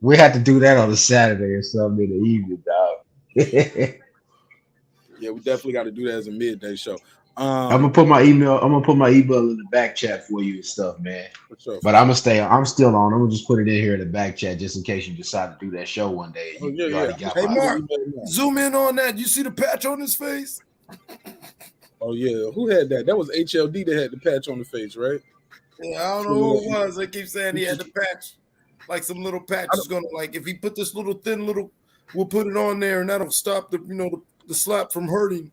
We had to do that on a Saturday or something in the evening, dog. Yeah, we definitely got to do that as a midday show. I'm gonna put my email in the back chat for you and stuff, man. For sure. But I'm still on. I'm gonna just put it in here in the back chat just in case you decide to do that show one day. Hey, Mark, zoom in on that. You see the patch on his face? Oh yeah, who had that? That was HLD that had the patch on the face, right? Yeah, I don't know who it was. They keep saying he had the patch, like some little patch is gonna like if he put this little thin little, we'll put it on there and that'll stop the slap from hurting.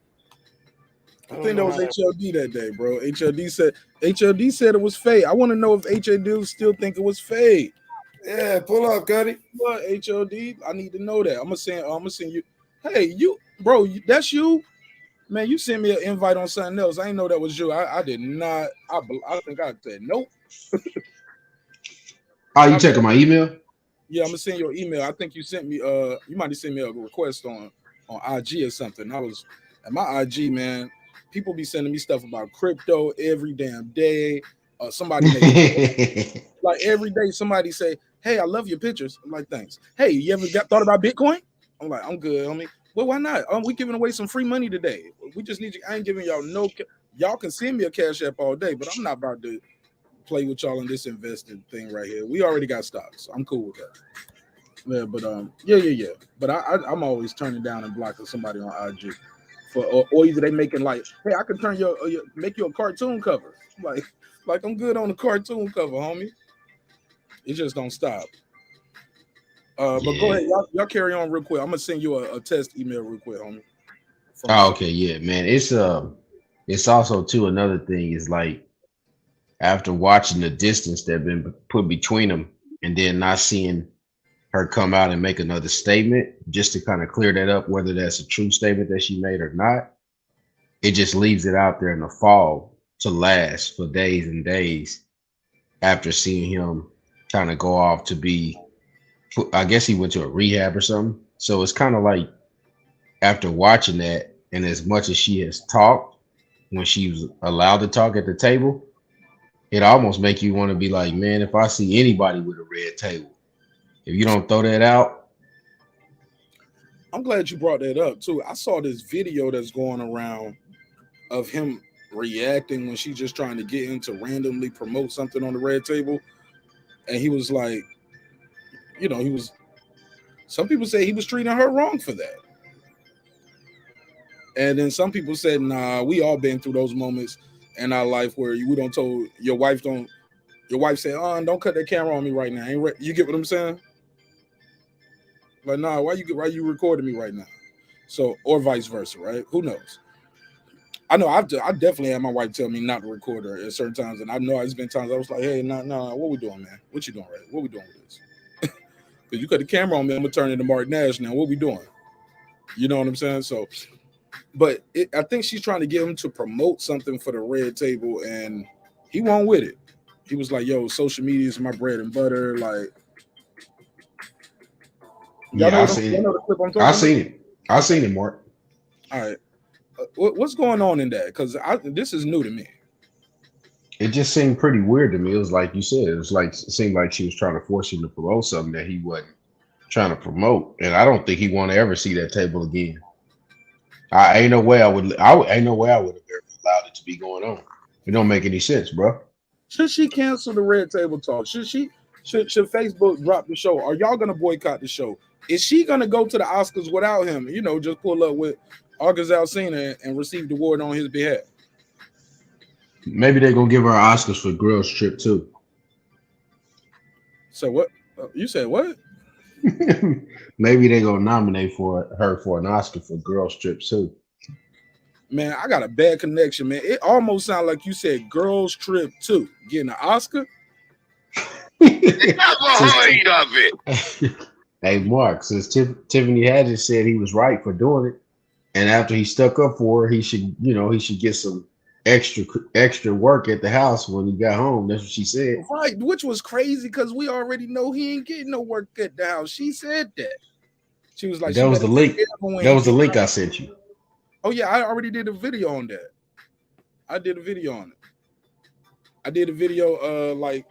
I think that was HLD that day, bro. HLD said it was fake. I want to know if HLD still think it was fake. Yeah, pull up, Cuddy. What HLD? I need to know that. I'm gonna send you. Hey, you, bro, that's you. Man, you sent me an invite on something else. I didn't know that was you. I did not. I think I said nope. Oh, you checking my email? Yeah, I'm gonna send your email. I think you sent me. You might have sent me a request on IG or something. I was at my IG, man. People be sending me stuff about crypto every damn day. Somebody like every day. Somebody say, "Hey, I love your pictures." I'm like, "Thanks." Hey, you ever thought about Bitcoin? I'm like, "I'm good, homie." Well, why not? We giving away some free money today. We just need you. I ain't giving y'all no. Y'all can send me a cash app all day, but I'm not about to play with y'all in this invested thing right here. We already got stocks. So I'm cool with that. Yeah, but yeah. But I'm always turning down and blocking somebody on IG for or either they making like, hey, I can turn make you a cartoon cover. Like I'm good on the cartoon cover, homie. It just don't stop. But go ahead, y'all carry on real quick. I'm gonna send you a test email real quick, homie. Okay, yeah, man. It's also too another thing is like after watching the distance that been put between them and then not seeing her come out and make another statement just to kind of clear that up, whether that's a true statement that she made or not, it just leaves it out there in the fall to last for days and days after seeing him kind of go off to be, I guess he went to a rehab or something. So it's kind of like after watching that, and as much as she has talked when she was allowed to talk at the table, it almost make you want to be like, man, if I see anybody with a red table, if you don't throw that out. I'm glad you brought that up too. I saw this video that's going around of him reacting when she's just trying to get him to randomly promote something on the red table. And he was like, some people say he was treating her wrong for that. And then some people said, nah, we all been through those moments in our life where we don't told your wife said, don't cut that camera on me right now. You get what I'm saying? Like, nah, why you recording me right now? So, or vice versa, right? Who knows? I know I definitely had my wife tell me not to record her at certain times. And I know there's been times I was like, hey, nah, what we doing, man? What you doing, right? What we doing with this? Because you cut the camera on me, I'm going to turn into Marq Nash now. What we doing? You know what I'm saying? So, but I think she's trying to get him to promote something for the red table, and he won't with it. He was like, yo, social media is my bread and butter. Like, I seen it. I seen it, Mark. All right. What's going on in that? Because this is new to me. It just seemed pretty weird to me. It was like you said. It seemed like she was trying to force him to promote something that he wasn't trying to promote, and I don't think he want to ever see that table again. Ain't no way I would have ever allowed it to be going on. It don't make any sense, bro. Should she cancel the red table talk? Should Facebook drop the show? Are y'all gonna boycott the show? Is she gonna go to the Oscars without him? Just pull up with August Alsina and receive the award on his behalf. Maybe they're gonna give her Oscars for Girls Trip too. So what? You said what? Maybe they're gonna nominate her for an Oscar for Girls Trip too. Man, I got a bad connection, man. It almost sounded like you said Girls Trip 2. Getting an Oscar? Avoid of it. Hey, Mark, since Tiffany Haddish said he was right for doing it, and after he stuck up for her, he should get some extra work at the house when he got home. That's what she said. Right, which was crazy because we already know he ain't getting no work at the house. She said that. She was like, that was the link. That was the link I sent you. Oh yeah, I already did a video on that. I did a video on it. I did a video like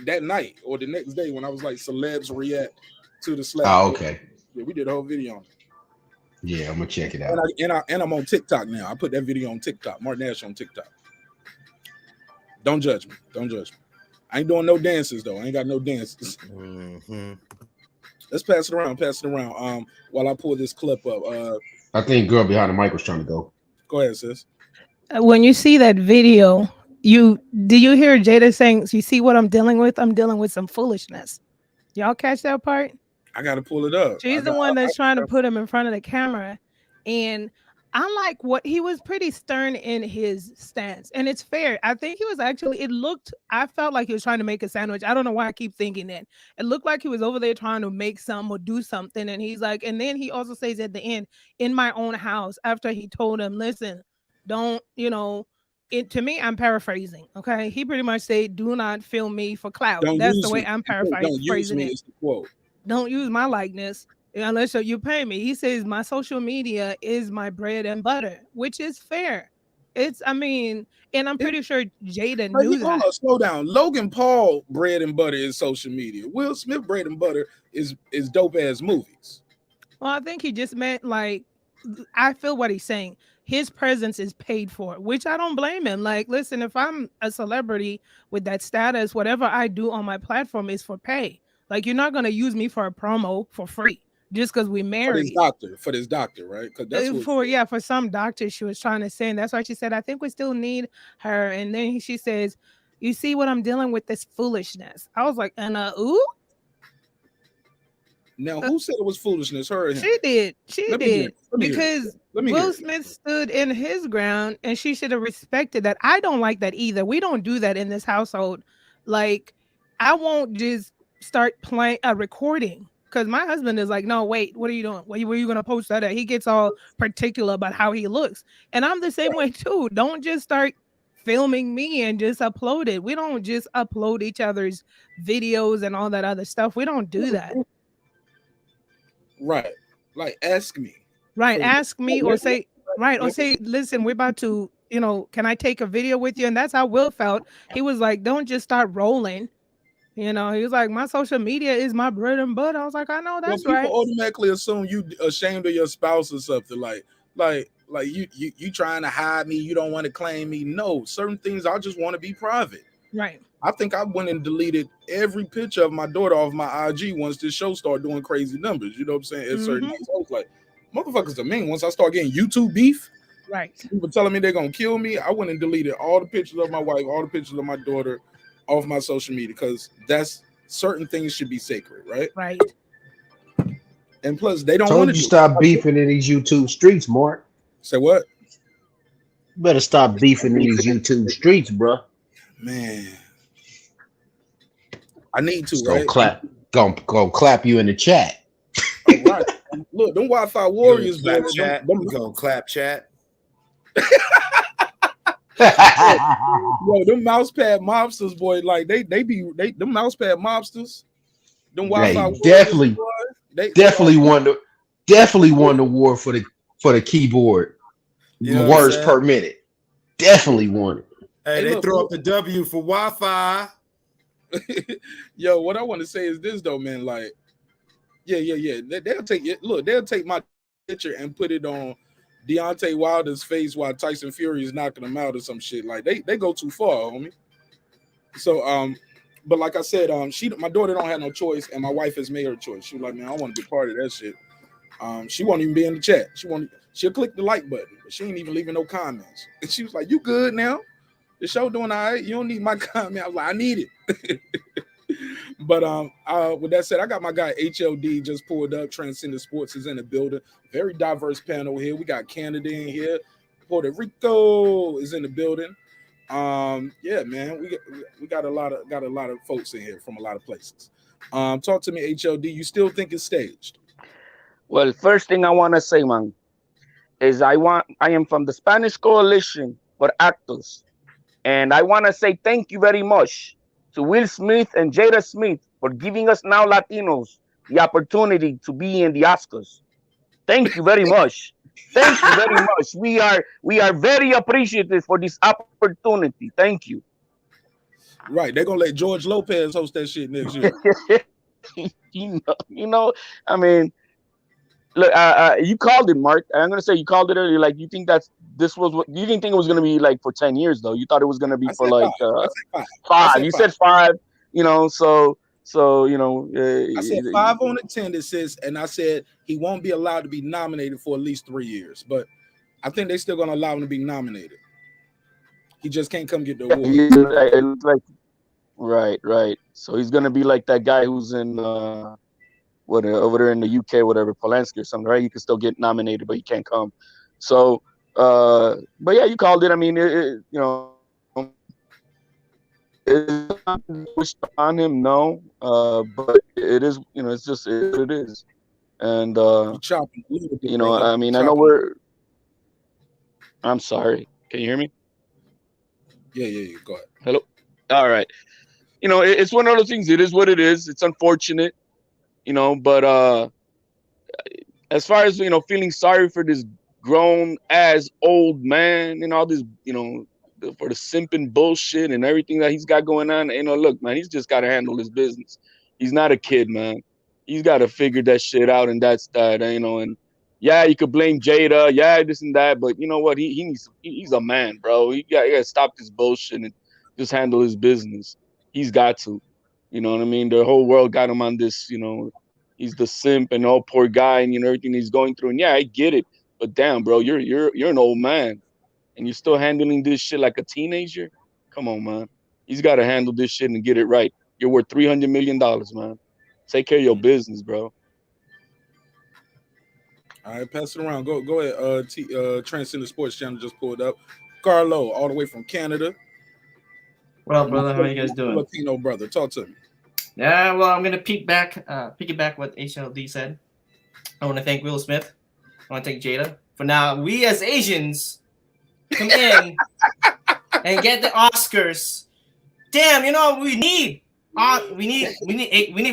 that night or the next day when I was like celebs react to the slap. Oh, okay. Yeah, we did a whole video on it. Yeah, I'm gonna check it out. And I'm on TikTok now. I put that video on TikTok. Marq Nash on TikTok. Don't judge me. Don't judge me. I ain't doing no dances though. I ain't got no dances. Mm-hmm. Let's pass it around. Pass it around. While I pull this clip up. I think girl behind the mic was trying to go. Go ahead, sis. When you see that video, do you hear Jada saying, "You see what I'm dealing with? I'm dealing with some foolishness." Y'all catch that part? I got to pull it up. She's the one that's trying to put him in front of the camera, and I like what he was pretty stern in his stance, and it's fair. I think he was actually. I felt like he was trying to make a sandwich. I don't know why I keep thinking that. It looked like he was over there trying to make some or do something, and he's like, and then he also says at the end, "In my own house," after he told him, "Listen, don't to me, I'm paraphrasing. Okay, he pretty much said, "Do not film me for clout." That's the way I'm paraphrasing. Don't use me as the quote. Don't use my likeness unless you pay me. He says my social media is my bread and butter, which is fair. And I'm pretty sure Jada knew that. Slow down. Logan Paul bread and butter is social media. Will Smith bread and butter is dope ass movies. Well, I think he just meant I feel what he's saying. His presence is paid for, which I don't blame him. Like, listen, if I'm a celebrity with that status, whatever I do on my platform is for pay. Like, you're not going to use me for a promo for free just because we married. For this doctor, right? That's for some doctor she was trying to say. And that's why she said, I think we still need her. And then she says, "You see what I'm dealing with, this foolishness." I was like, ooh? Now, who said it was foolishness? Her or him? She did. She did. Because Will Smith stood in his ground and she should have respected that. I don't like that either. We don't do that in this household. Like, I won't just start playing recording because my husband is like, "No, wait, what are you doing? Where are you going to post that at?" He gets all particular about how he looks. And I'm the same way too. Don't just start filming me and just upload it. We don't just upload each other's videos and all that other stuff. We don't do that. Right. Like, ask me. Right. Ask me or say, right. Or say, "Listen, we're about to, can I take a video with you?" And that's how Will felt. He was like, "Don't just start rolling." He was like, "My social media is my bread and butter." I was like, "I know that's right." People automatically assume you ashamed of your spouse or something. Like you trying to hide me. You don't want to claim me. No, certain things I just want to be private. Right. I think I went and deleted every picture of my daughter off my IG once this show started doing crazy numbers. You know what I'm saying? At certain nights, I was like, motherfuckers are mean. Once I start getting YouTube beef, right? People telling me they're gonna kill me. I went and deleted all the pictures of my wife, all the pictures of my daughter off my social media because that's certain things should be sacred, right? Right. And plus, they don't want to stop beefing in these YouTube streets, Mark. Say what? You better stop beefing in these YouTube streets, bro. Man. I need to, right? Go clap you in the chat. All right. Look, them Wi-Fi warriors, clap chat. Them go clap chat. Yo, them mouse pad mobsters, boy, like they them mouse pad mobsters. Them Wi-Fi definitely won the war for the keyboard. Words per minute. Definitely won it. Hey, they throw up the W for Wi-Fi. Yo, what I want to say is this though, man. Like, yeah. They'll take it. Look, they'll take my picture and put it on Deontay Wilder's face while Tyson Fury is knocking him out or some shit. Like they go too far, homie. So but like I said, my daughter don't have no choice, and my wife has made her choice. She was like, "Man, I want to be part of that shit." She won't even be in the chat. She'll click the like button, but she ain't even leaving no comments. And she was like, "You good now?" The show doing all right. You don't need my comment. I was like, I need it. But with that said, I got my guy HLD just pulled up. Transcendent Sports is in the building. Very diverse panel here. We got Canada in here. Puerto Rico is in the building. Yeah, man, we got a lot of folks in here from a lot of places. Talk to me, HLD. You still think it's staged? Well, first thing I want to say, man, is I am from the Spanish Coalition for Actors, and I want to say thank you very much to Will Smith and Jada Smith for giving us now Latinos the opportunity to be in the Oscars. Thank you very much. Thank you very much. We are very appreciative for this opportunity. Thank you. Right, they're gonna let George Lopez host that shit next year. you know. I mean, look, you called it, Mark. I'm gonna say you called it earlier. Like, you think this was what you didn't think it was gonna be like for 10 years though. You thought it was gonna be for like five. You said 5. You know, so you know. I said 5 on attendances, and I said he won't be allowed to be nominated for at least 3 years. But I think they're still gonna allow him to be nominated. He just can't come get the award. It looks like right. So he's gonna be like that guy who's in over there in the UK, whatever, Polanski or something, right? You can still get nominated, but you can't come. So, but yeah, you called it. I mean, you know, it's on him, no, but it is, you know, it's just it is, and you know, I mean, I know I'm sorry. Can you hear me? Yeah. Go ahead. Hello. All right. You know, it's one of those things. It is what it is. It's unfortunate, you know, but as far as, you know, feeling sorry for this grown ass old man and all this, you know, for the simping bullshit and everything that he's got going on, you know, look, man, he's just got to handle his business. He's not a kid, man. He's got to figure that shit out, and that's that, you know. And yeah, you could blame Jada, yeah, this and that, but you know what? He's a man, bro. He got to stop this bullshit and just handle his business. He's got to, you know what I mean? The whole world got him on this, you know, he's the simp and all poor guy and, you know, everything he's going through. And yeah, I get it, but damn, bro, you're an old man and you're still handling this shit like a teenager. Come on, man. He's got to handle this shit and get it right. You're worth $300 million, man. Take care of your business, bro. All right, pass it around. Go ahead. Transcendent Sports Channel just pulled up. Carlo, all the way from Canada. What up, brother? How you guys doing? Latino brother, talk to me. Yeah, well, I'm gonna piggyback what HLD said. I want to thank Will Smith. I want to thank Jada. For now, we as Asians come in and get the Oscars. Damn, you know we need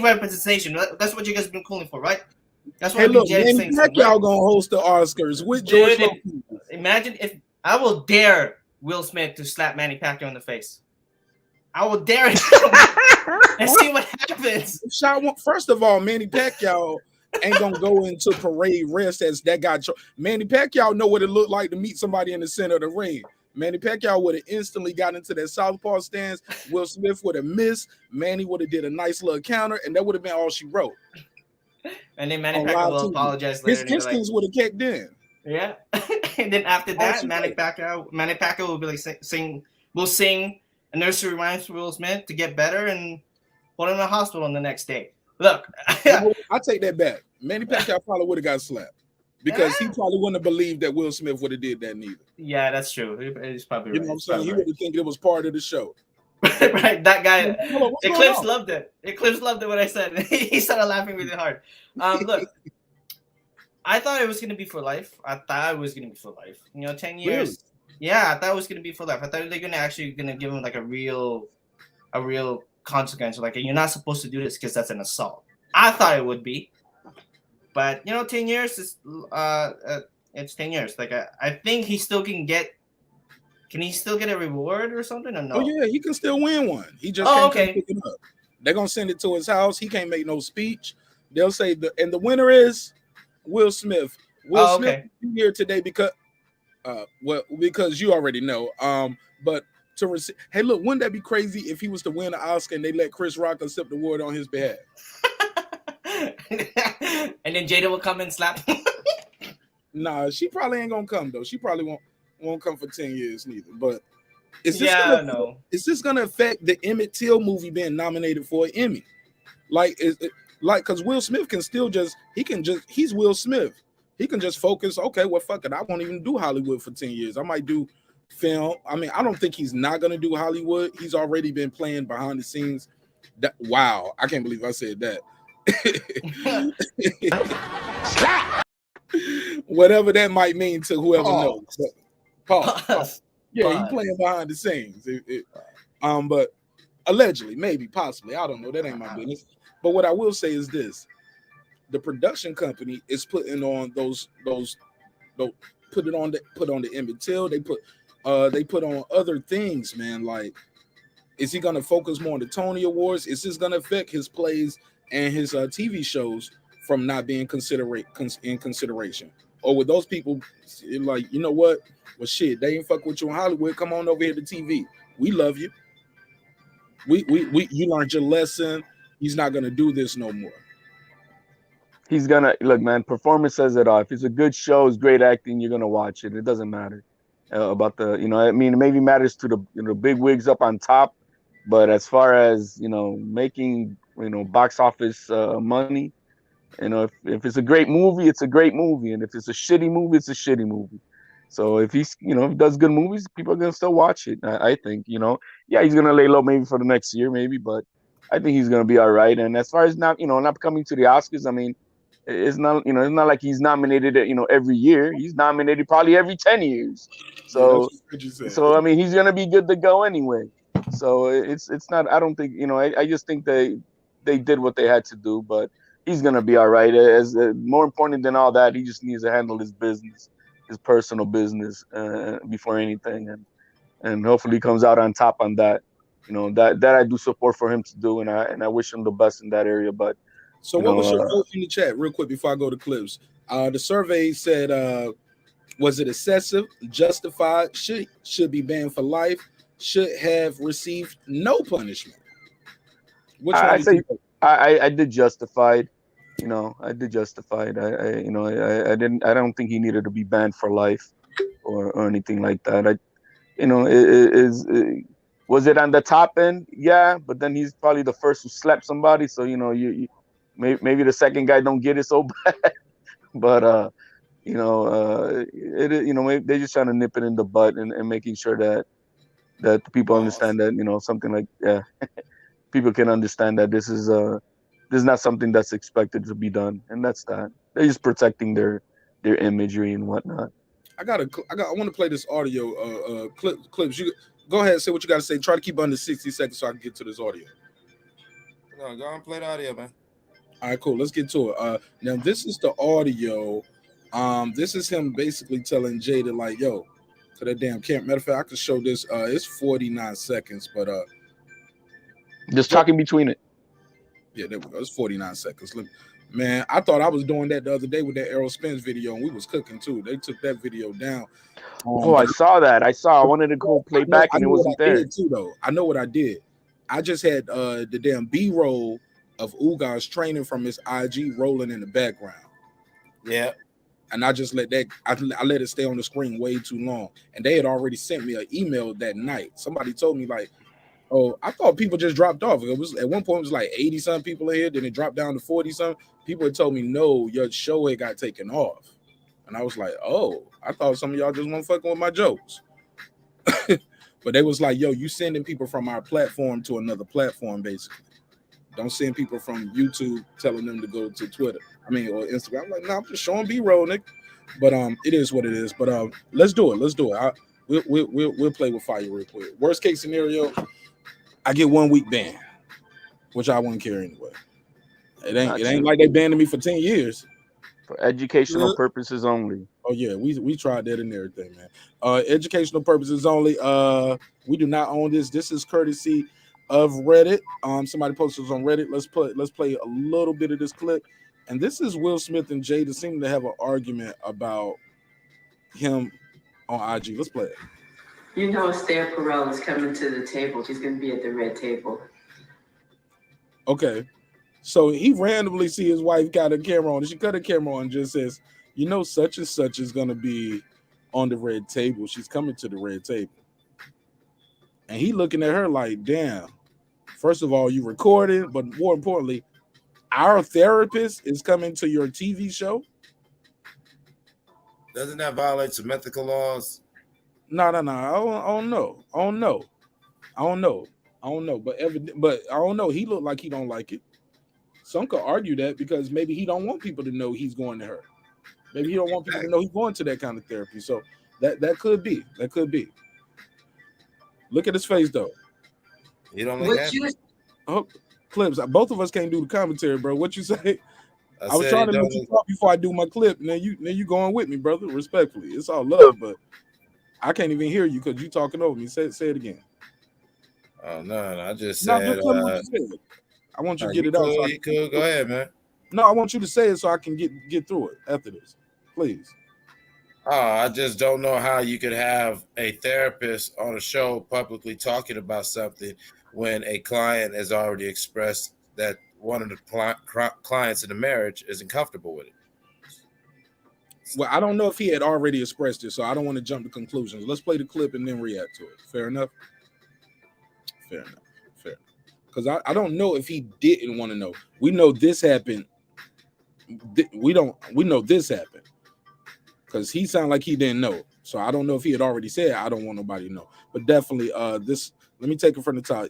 representation. That's what you guys have been calling for, right? That's what look, man, y'all gonna host the Oscars with George Lopez. Imagine if I will dare Will Smith to slap Manny Pacquiao in the face. I will dare him and see what happens. First of all, Manny Pacquiao ain't gonna go into parade rest as that guy. Manny Pacquiao know what it looked like to meet somebody in the center of the ring. Manny Pacquiao would have instantly got into that southpaw stance. Will Smith would have missed. Manny would have did a nice little counter, and that would have been all she wrote. And then Manny Pacquiao will apologize later. His instincts would have kicked in. Yeah, and then after that, Manny Pacquiao will be like sing a nursery rhymes for Will Smith to get better and put him in the hospital the next day. Look, I take that back. Manny Pacquiao probably would have got slapped because he probably wouldn't have believed that Will Smith would have did that neither. Yeah, that's true. He's probably right. You know what I'm saying? He would have think it was part of the show. Right, that guy. Eclipse loved it. Eclipse loved it when I said it. He started laughing really hard. Look, I thought it was gonna be for life. You know, 10 years. Really? Yeah, I thought it was gonna be for life. I thought they're gonna give him like a real consequence. Like, you're not supposed to do this because that's an assault. I thought it would be, but you know, 10 years is it's 10 years. Like, I think he still can get. Can he still get a reward or something, or no? Oh yeah, he can still win one. He just can't pick it up. They're gonna send it to his house. He can't make no speech. They'll say the winner is Will Smith. Will Smith is here today because because you already know. But to receive, hey, look, wouldn't that be crazy if he was to win an Oscar and they let Chris Rock accept the award on his behalf? And then Jada will come and slap him. Nah, she probably ain't gonna come though. She probably won't come for 10 years neither. But Is this gonna affect the Emmett Till movie being nominated for an Emmy? Like, because Will Smith can still he's Will Smith. He can just focus. Okay, well, fuck it. I won't even do Hollywood for 10 years. I might do film. I mean, I don't think he's not gonna do Hollywood. He's already been playing behind the scenes. Wow, I can't believe I said that. Whatever that might mean to whoever knows. Pause. Yeah, he's playing behind the scenes. But allegedly, maybe, possibly, I don't know. That ain't my business. But what I will say is this: the production company is putting on those put on the Emmett Till. They put on other things, man. Like, is he gonna focus more on the Tony Awards? Is this gonna affect his plays and his TV shows from not being in consideration? Or with those people, like, you know what? Well, shit, they ain't fuck with you in Hollywood. Come on over here to TV. We love you. You learned your lesson. He's not gonna do this no more. He's gonna look, man. Performance says it all. If it's a good show, it's great acting, you're gonna watch it. It doesn't matter about the, I mean, it maybe matters to the big wigs up on top, but as far as making box office money, if it's a great movie, it's a great movie, and if it's a shitty movie, it's a shitty movie. So if he's if he does good movies, people are gonna still watch it. I think yeah, he's gonna lay low maybe for the next year, maybe, but I think he's gonna be all right. And as far as not coming to the Oscars, I mean, it's not it's not like he's nominated every year. He's nominated probably every 10 years. So I mean, he's gonna be good to go anyway. So it's not. I don't think I just think they did what they had to do, but he's gonna be all right. As more important than all that, he just needs to handle his business, his personal business before anything, and hopefully he comes out on top on that. That I do support for him to do, and I wish him the best in that area. But so what was your vote in the chat, real quick, before I go to clips? The survey said, was it excessive, justified, should be banned for life, should have received no punishment? Which one? I did justified. I did justified. I don't think he needed to be banned for life or anything like that. Was it on the top end? Yeah, but then he's probably the first who slapped somebody, so you maybe the second guy don't get it so bad. But maybe they're just trying to nip it in the butt and making sure that the people understand that something like people can understand that this is not something that's expected to be done, and that's that. They're just protecting their imagery and whatnot. I want to play this audio clips. You go ahead and say what you got to say. Try to keep under 60 seconds so I can get to this audio. Go and play the audio, man. All right, cool. Let's get to it. Now this is the audio. This is him basically telling Jada, like, yo, to that damn camp. Matter of fact, I can show this. It's 49 seconds, but just talking between it. Yeah, there we go. It's 49 seconds. Look, man, I thought I was doing that the other day with that Errol Spence video, and we was cooking too. They took that video down. I saw that. I wanted to go play back, and it wasn't there. Too, though. I know what I did. I just had the damn B-roll of Ugas training from his IG rolling in the background. Yeah. And I just let it stay on the screen way too long. And they had already sent me an email that night. Somebody told me, like, oh, I thought people just dropped off. It was at one point it was like 80-some people in here, then it dropped down to 40-some. People had told me, no, your show had got taken off. And I was like, oh, I thought some of y'all just weren't fucking with my jokes. But they was like, yo, you sending people from our platform to another platform, basically. Don't send people from YouTube telling them to go to Twitter. Or Instagram. I'm like, no, I'm just showing B-roll, Nick. But it is what it is. But let's do it. We'll play with fire real quick. Worst case scenario, I get 1 week ban, which I wouldn't care anyway. It ain't like they banned me for 10 years. For educational purposes only. Oh yeah, we tried that and everything, man. Educational purposes only. We do not own this. This is courtesy of Reddit. Somebody posted this on Reddit. Let's play a little bit of this clip. And this is Will Smith and Jada seem to have an argument about him on IG. Let's play it. Esther Perel is coming to the table. She's going to be at the red table. Okay. So he randomly see his wife got a camera on. She cut a camera on and just says, such and such is going to be on the red table. She's coming to the red table. And he looking at her like, damn, first of all, you recorded, but more importantly, our therapist is coming to your TV show. Doesn't that violate some ethical laws? No. I don't know. But I don't know. He looked like he don't like it. Some could argue that because maybe he don't want people to know he's going to her. Maybe he don't want people to know he's going to that kind of therapy. So that could be. That could be. Look at his face though. You don't like that? Oh, Clips. Both of us can't do the commentary, bro. What you say? I was trying to let you talk before I do my clip. Now you going with me, brother. Respectfully, it's all love, but I can't even hear you because you talking over me. Say it again. Oh no, I just said. I want you to get it out. Cool, cool. Go ahead, man. No, I want you to say it so I can get through it after this, please. I just don't know how you could have a therapist on a show publicly talking about something when a client has already expressed that one of the clients in the marriage isn't comfortable with it. Well, I don't know if he had already expressed it, so I don't want to jump to conclusions. Let's play the clip and then react to it. Fair enough? Fair enough. Because I don't know if he didn't want to know. We know this happened. We know this happened. Because he sounded like he didn't know. So I don't know if he had already said, I don't want nobody to know. But definitely, let me take it from the top.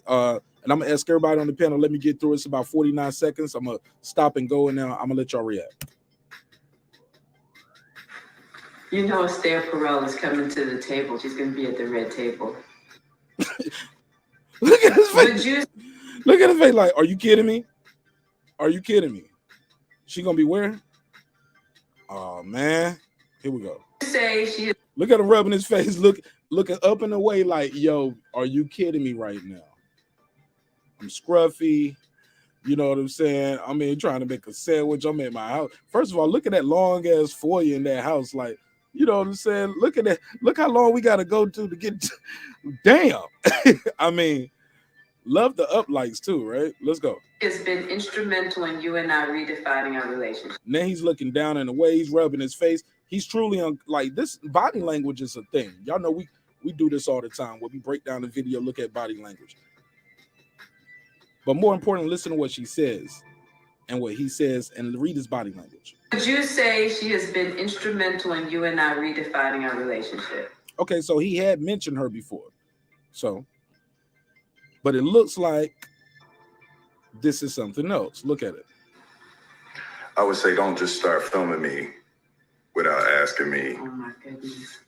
And I'm going to ask everybody on the panel, let me get through it. It's about 49 seconds. I'm going to stop and go, and now I'm going to let y'all react. You know, Esther Perel is coming to the table. She's going to be at the red table. Look at his face. Look at his face like, are you kidding me? Are you kidding me? She going to be where? Oh, man. Here we go. Look at him rubbing his face, looking up and away like, yo, are you kidding me right now? I'm scruffy. You know what I'm saying? I'm in trying to make a sandwich. I'm at my house. First of all, look at that long ass foyer in that house. Like, you know what I'm saying? Look at that. Look how long we got to go to get. Damn. I mean, love the up lights too, right? Let's go. It's been instrumental in you and I redefining our relationship. Now he's looking down in the way. He's rubbing his face. He's truly on, like, this body language is a thing. Y'all know we do this all the time where we break down the video, look at body language. But more importantly, listen to what she says and what he says and read his body language. Would you say she has been instrumental in you and I redefining our relationship? Okay, so he had mentioned her before. So, but it looks like this is something else. Look at it. I would say don't just start filming me without asking me. Oh my goodness.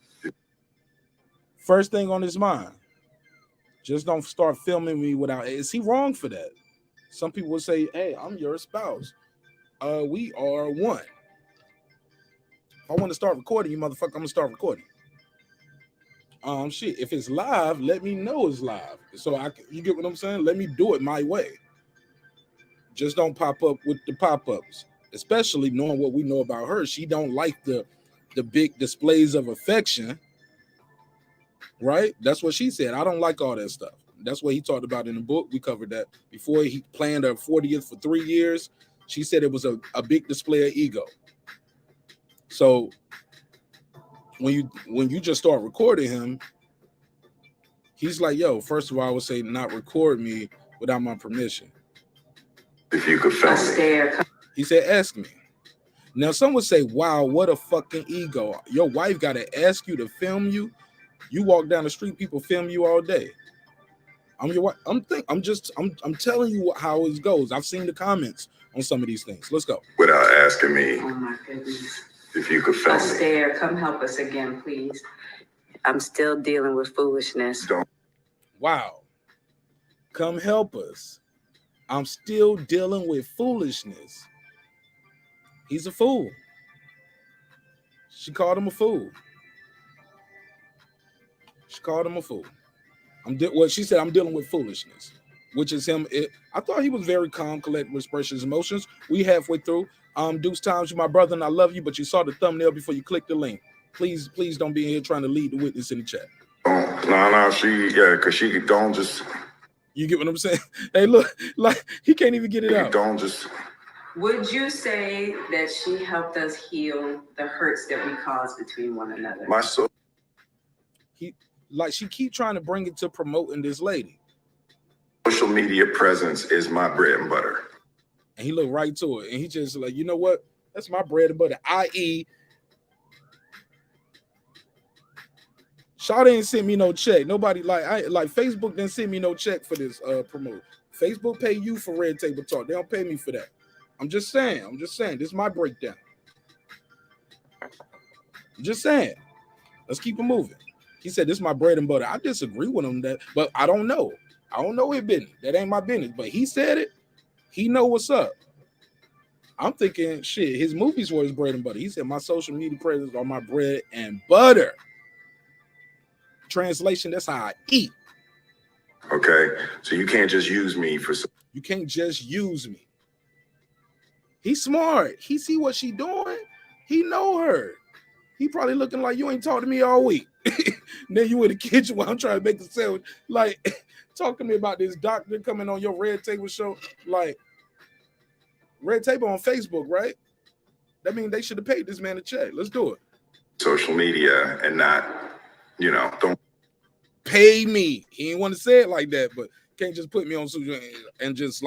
First thing on his mind. Just don't start filming me without. Is he wrong for that? Some people would say, hey, I'm your spouse. We are one. If I want to start recording you, motherfucker, I'm going to start recording. Shit, if it's live, let me know it's live. So you get what I'm saying? Let me do it my way. Just don't pop up with the pop-ups. Especially knowing what we know about her. She don't like the big displays of affection. Right? That's what she said. I don't like all that stuff. That's what he talked about in the book. We covered that before. He planned her 40th for 3 years. She said it was a big display of ego. So when you just start recording him, he's like, yo, first of all, I would say not record me without my permission. If you could film me. He said, ask me. Now, some would say, wow, what a fucking ego. Your wife got to ask you to film you. You walk down the street, people film you all day. I'm your wife. I'm telling you how it goes. I've seen the comments on some of these things. Let's go. Without asking me. Oh my goodness. If you could film me. Esther, come help us again, please. I'm still dealing with foolishness. Wow. Come help us. I'm still dealing with foolishness. He's a fool. She called him a fool. She called him a fool. She said, I'm dealing with foolishness, which is him. I thought he was very calm, collected, express his emotions. We halfway through. Deuce Times, you're my brother and I love you, but you saw the thumbnail before you clicked the link. Please don't be in here trying to lead the witness in the chat. No, because she don't just. You get what I'm saying? Hey, look, like he can't even get it out. Don't just. Would you say that she helped us heal the hurts that we caused between one another? Like she keep trying to bring it to promoting this lady. Social media presence is my bread and butter. And he looked right to it. And he just like, you know what? That's my bread and butter. I.e., Shaw didn't send me no check. Nobody like Facebook didn't send me no check for this promote. Facebook pay you for Red Table Talk. They don't pay me for that. I'm just saying. This is my breakdown. I'm just saying. Let's keep it moving. He said, this is my bread and butter. I disagree with him, but I don't know. I don't know his business. That ain't my business. But he said it. He know what's up. I'm thinking, shit, his movies were his bread and butter. He said, my social media presence are my bread and butter. Translation, that's how I eat. Okay? So you can't just use me for... You can't just use me. He's smart. He see what she doing. He know her. He probably looking like you ain't talked to me all week. Then you in the kitchen while I'm trying to make a sandwich. Like, talk to me about this doctor coming on your Red Table show. Like, Red Table on Facebook, right? That means they should have paid this man a check. Let's do it. Social media and not, don't pay me. He didn't want to say it like that, but can't just put me on social and just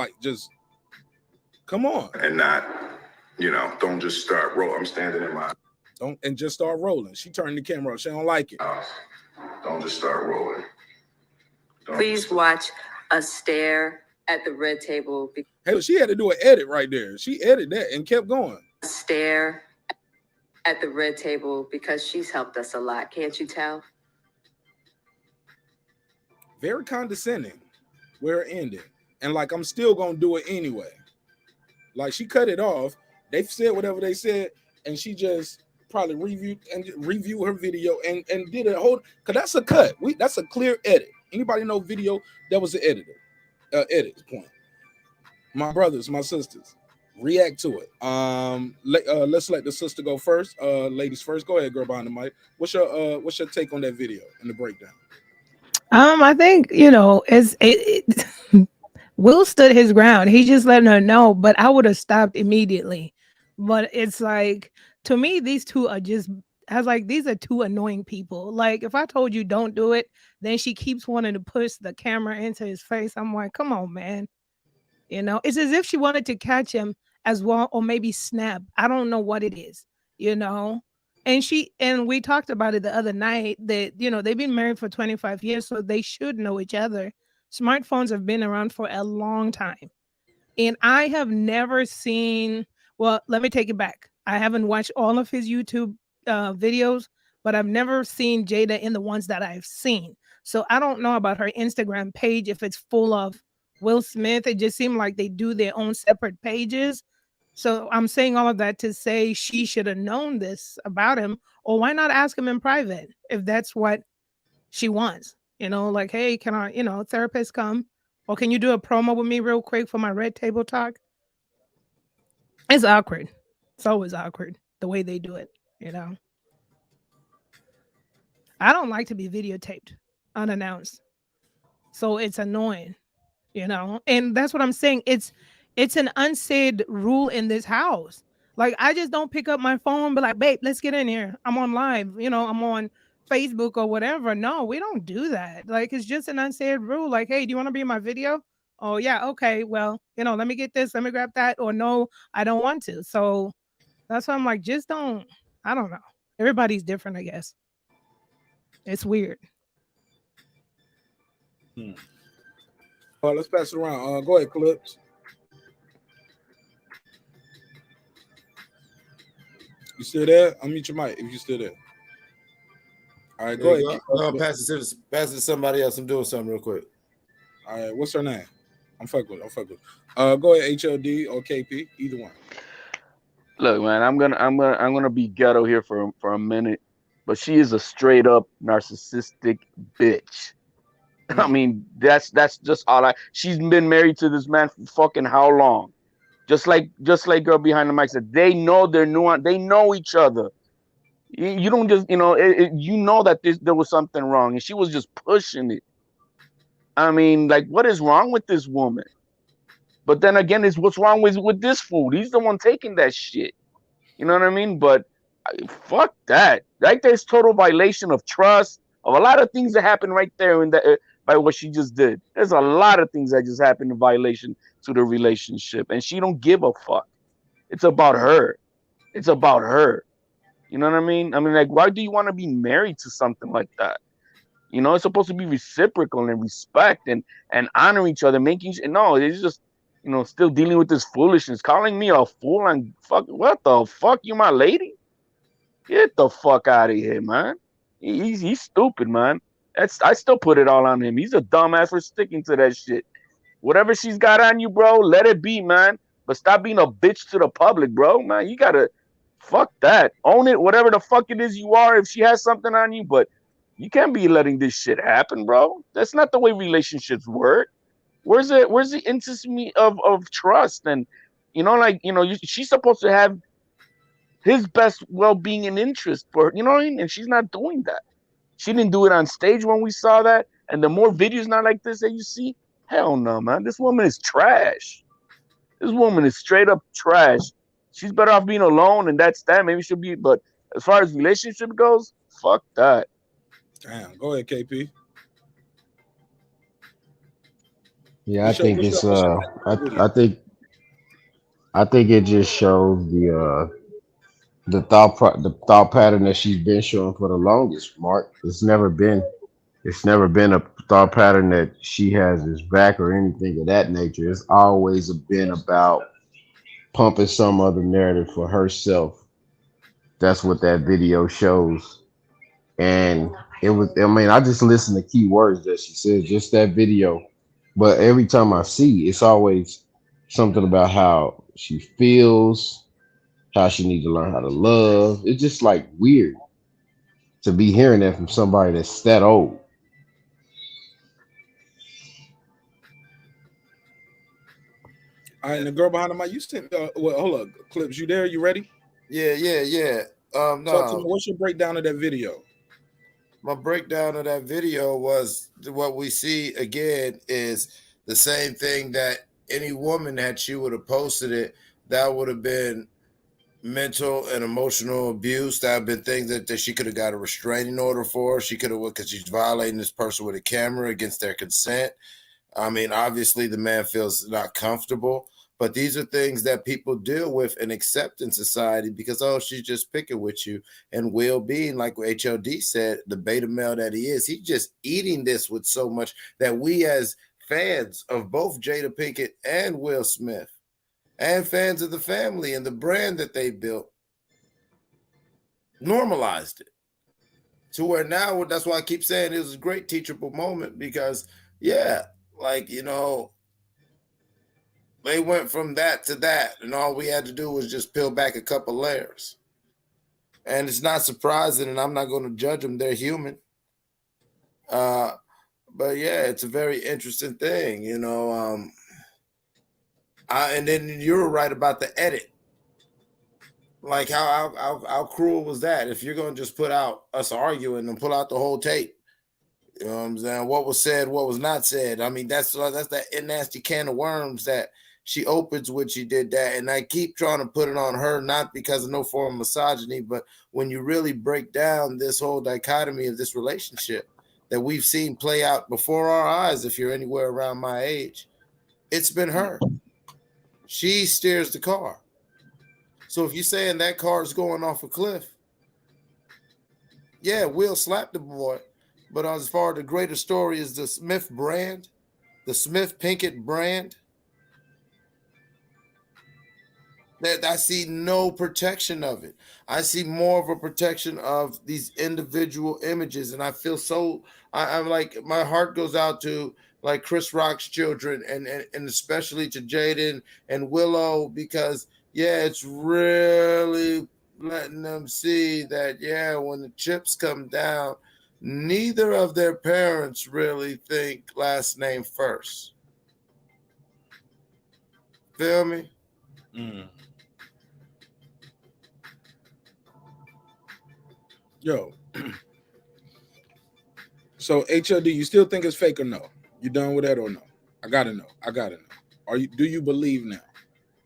come on. And not, don't just start roll. I'm standing in my... Don't and just start rolling. She turned the camera off. She don't like it. Don't just start rolling. Please watch us stare at the red table. Hey, she had to do an edit right there. She edited that and kept going. Stare at the red table because she's helped us a lot. Can't you tell? Very condescending. Where it ended. And like, I'm still going to do it anyway. Like, she cut it off. They said whatever they said. And she just probably review her video and did a whole, because that's a cut. That's a clear edit. Anybody know video? That was the edit point. My brothers, my sisters, react to it. Let's let the sister go first. Ladies first. Go ahead, girl behind the mic. What's your take on that video and the breakdown? I think Will stood his ground. He just letting her know, but I would have stopped immediately. But it's like, to me, these two are these are two annoying people. Like, if I told you don't do it, then she keeps wanting to push the camera into his face. I'm like, come on, man. It's as if she wanted to catch him as well, or maybe snap. I don't know what it is, And we talked about it the other night that, they've been married for 25 years, so they should know each other. Smartphones have been around for a long time. And I have never seen, well, let me take it back. I haven't watched all of his YouTube videos, but I've never seen Jada in the ones that I've seen. So I don't know about her Instagram page, if it's full of Will Smith. It just seemed like they do their own separate pages. So I'm saying all of that to say she should have known this about him, or why not ask him in private if that's what she wants? Like, hey, can I, therapist come? Or can you do a promo with me real quick for my Red Table Talk? It's awkward. It's always awkward the way they do it, I don't like to be videotaped unannounced. So it's annoying, and that's what I'm saying. It's an unsaid rule in this house. Like, I just don't pick up my phone and be like, babe, let's get in here. I'm on live, I'm on Facebook or whatever. No, we don't do that. Like, it's just an unsaid rule. Like, hey, do you want to be in my video? Oh, yeah. Okay. Well, let me get this. Let me grab that. Or no, I don't want to. So that's why I'm like, just don't. I don't know. Everybody's different, I guess. It's weird. Let's pass it around. Go ahead, Clips. You still there? Unmute your mic if you're still there. All right, go ahead. I'll pass it to somebody else. I'm doing something real quick. All right, what's her name? I'm fuck with. Go ahead, HLD or KP, either one. Look, man, I'm gonna be ghetto here for a minute, but she is a straight up narcissistic bitch. I mean, that's just all she's been married to this man for fucking how long? Just like girl behind the mic said, they know they're nuanced, they know each other. You don't just, that there was something wrong, and she was just pushing it. I mean, like, what is wrong with this woman? But then again, it's what's wrong with this fool. He's the one taking that shit. You know what I mean? But fuck that. Like, there's total violation of trust, of a lot of things that happened right there in that by what she just did. There's a lot of things that just happened in violation to the relationship, and she don't give a fuck. It's about her. It's about her. You know what I mean? I mean, like, why do you want to be married to something like that? You know, it's supposed to be reciprocal and respect and honor each other, making no, it's just, you know, still dealing with this foolishness, calling me a fool and fuck. What the fuck, you my lady? Get the fuck out of here, man. He's stupid, man. I still put it all on him. He's a dumbass for sticking to that shit. Whatever she's got on you, bro, let it be, man. But stop being a bitch to the public, bro. Man, you gotta fuck that. Own it, whatever the fuck it is you are. If she has something on you, but you can't be letting this shit happen, bro. That's not the way relationships work. Where's the intimacy of trust? And you know, like, you know, she's supposed to have his best well-being and interest for, you know what I mean? And she's not doing that. She didn't do it on stage when we saw that. And the more videos not like this that you see, hell no, man. This woman is trash. This woman is straight up trash. She's better off being alone, and that's that. Maybe she'll be, but as far as relationship goes, fuck that. Damn, go ahead, KP. Yeah, I think it's I think it just shows the thought pattern that she's been showing for the longest, Mark. It's never been a thought pattern that she has his back or anything of that nature. It's always been about pumping some other narrative for herself. That's what that video shows. And it was, I mean, I just listened to key words that she said, just that video. But every time I see, it's always something about how she feels, how she needs to learn how to love. It's just like weird to be hearing that from somebody that's that old. All right, and the girl behind the mic, you sent. Well, hold up, Clips. You there? You ready? Yeah. Talk to me. What's your breakdown of that video? My breakdown of that video was what we see again is the same thing that any woman that she would have posted it, that would have been mental and emotional abuse. That have been things that she could have got a restraining order for. She could have, because she's violating this person with a camera against their consent. I mean, obviously the man feels not comfortable, but these are things that people deal with and accept in society because, oh, she's just picking with you. And Will being, like HLD said, the beta male that he is, he's just eating this with so much that we as fans of both Jada Pinkett and Will Smith and fans of the family and the brand that they built normalized it to where now, that's why I keep saying it was a great teachable moment because, yeah, like, you know, they went from that to that, and all we had to do was just peel back a couple layers. And it's not surprising, and I'm not going to judge them. They're human. But yeah, it's a very interesting thing, you know. And then you're right about the edit. Like how cruel was that? If you're going to just put out us arguing and pull out the whole tape. You know what I'm saying? What was said, what was not said. I mean, that's that nasty can of worms that she opens when she did that. And I keep trying to put it on her, not because of no form of misogyny, but when you really break down this whole dichotomy of this relationship that we've seen play out before our eyes, if you're anywhere around my age, it's been her. She steers the car. So if you're saying that car is going off a cliff, yeah, Will slapped the boy. But as far as the greater story is the Smith brand, the Smith Pinkett brand, that I see no protection of it. I see more of a protection of these individual images. And I feel so, I'm like, my heart goes out to like Chris Rock's children and especially to Jaden and Willow, because yeah, it's really letting them see that, yeah, when the chips come down, neither of their parents really think last name first. Feel me? Mm. Yo. So HLD, you still think it's fake or no? You done with that or no? I gotta know. Do you believe now?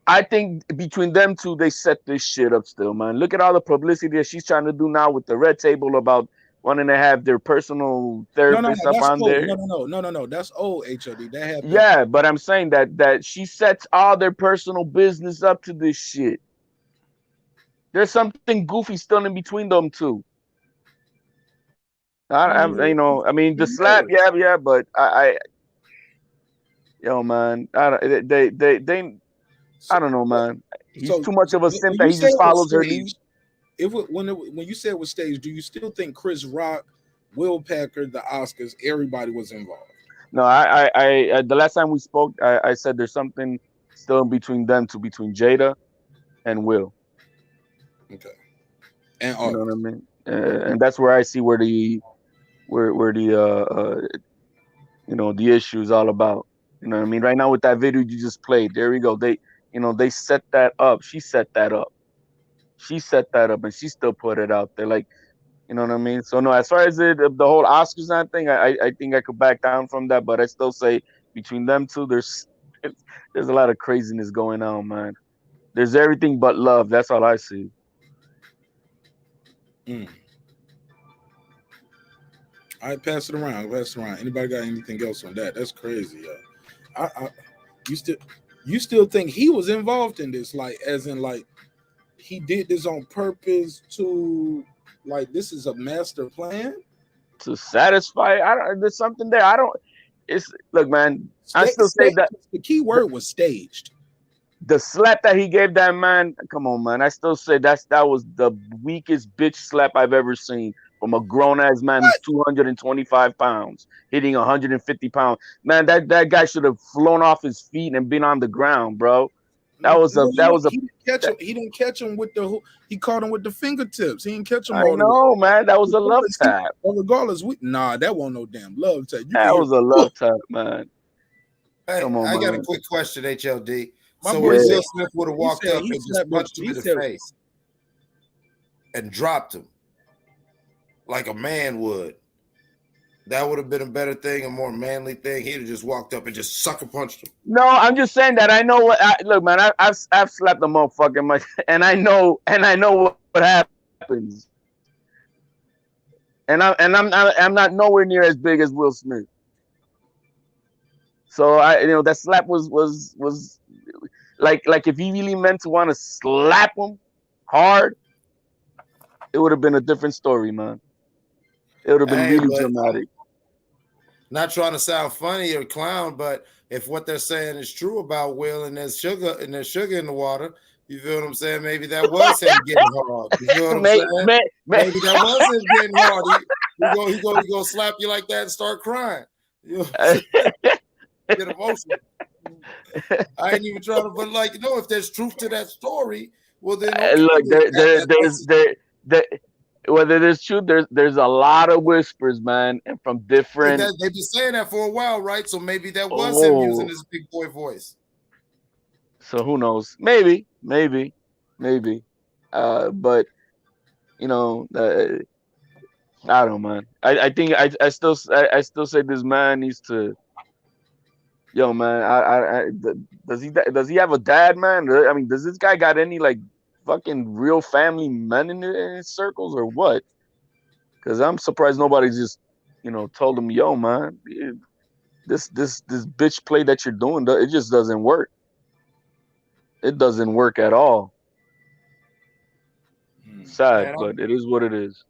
I think between them two, they set this shit up still, man. Look at all the publicity that she's trying to do now with the red table about wanting to have their personal therapist up that's on old. there. No, that's old HOD. That happened. Yeah, but I'm saying that she sets all their personal business up to this shit. There's something goofy still in between them two. I mean, the slap, yeah, but yo, man, they I don't know, man. He's too much of a simp that he just follows her lead. When you say it was staged, do you still think Chris Rock, Will Packer, the Oscars, everybody was involved? No, I the last time we spoke, I said there's something still between them two, between Jada and Will. Okay. And you know what I mean? And that's where I see where the the issue is all about. You know what I mean? Right now with that video you just played, there we go. They set that up. She set that up. And she still put it out there. Like, you know what I mean? So no, as far as the whole Oscars and thing, I think I could back down from that, but I still say between them two, there's a lot of craziness going on, man. There's everything but love. That's all I see. All right, pass it around. Anybody got anything else on that? That's crazy, yo. You still think he was involved in this, like, as in, like, he did this on purpose to, like, this is a master plan to satisfy? There's something there. Look, man. I still say that the key word was staged. The slap that he gave that man, come on, man. I still say that was the weakest bitch slap I've ever seen from a grown-ass man who's 225 pounds, hitting 150 pounds. Man, that guy should have flown off his feet and been on the ground, bro. He didn't catch him with he caught him with the fingertips. He didn't catch him all the way. I know, man. That was a love tap. Regardless, that wasn't no damn love tap. That was a love tap, man. Hey, come on, I got man. a quick question, HLD. My So boy Will Smith would have walked up and just punched him in the face and dropped him like a man would, that would have been a better thing, a more manly thing. He'd have just walked up and just sucker punched him. No, I'm just saying that I know what. Look, man, I've slapped the motherfucking much, and I know what happens. And I'm not nowhere near as big as Will Smith. So that slap was like if he really meant to want to slap him hard, it would have been a different story, man. It would have been really dramatic. Not trying to sound funny or clown, but if what they're saying is true about Will and there's sugar in the water, you feel what I'm saying? Maybe that was him getting hard. You feel what I'm saying? Maybe that was him getting hard. He go slap you like that and start crying. You know what I'm saying? Get emotional. I ain't even trying to, but if there's truth to that story, well then look, whether there's truth, there's a lot of whispers, man, and from different. They've been saying that for a while, right? So maybe that was him using his big boy voice. So who knows? Maybe. But I don't know, man. I think I still say this man needs to. Yo, man, does he have a dad, man? I mean, does this guy got any fucking real family men in his circles or what? Because I'm surprised nobody just told him, yo, man, this bitch play that you're doing, it just doesn't work. It doesn't work at all. Sad, but it is what it is.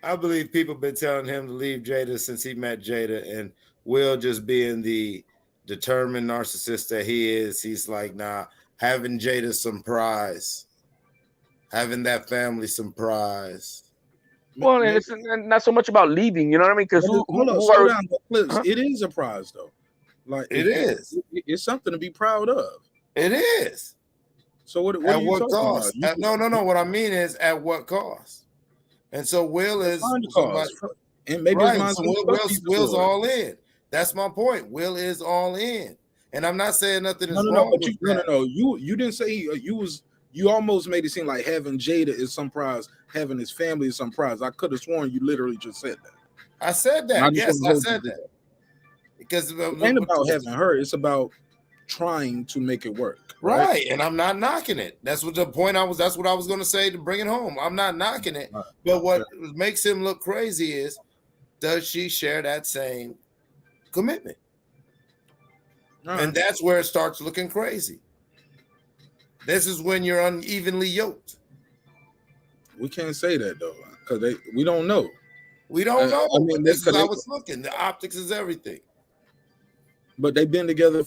I believe people have been telling him to leave Jada since he met Jada, and Will just being the determined narcissist that he is, he's like, nah, having Jada some prize. Having that family some prize. Well, it's not so much about leaving, you know what I mean? Because it is a prize, though. Like it is. It's something to be proud of. It is. So what at what cost? No. What I mean is at what cost? And so Will is somebody, and maybe Will's all in. That's my point. Will is all in, and I'm not saying nothing is wrong. No. You didn't say you almost made it seem like having Jada is some prize, having his family is some prize. I could have sworn you literally just said that. I said that. Yes, I said that. Because it ain't about having her, it's about trying to make it work. Right, and I'm not knocking it. That's what the point I was. That's what I was going to say to bring it home. I'm not knocking it, but what makes him look crazy is, does she share that same commitment? And that's where it starts looking crazy. This is when you're unevenly yoked. We can't say that though, because we don't know. We don't know. I mean, this is how it's looking. The optics is everything. But they've been together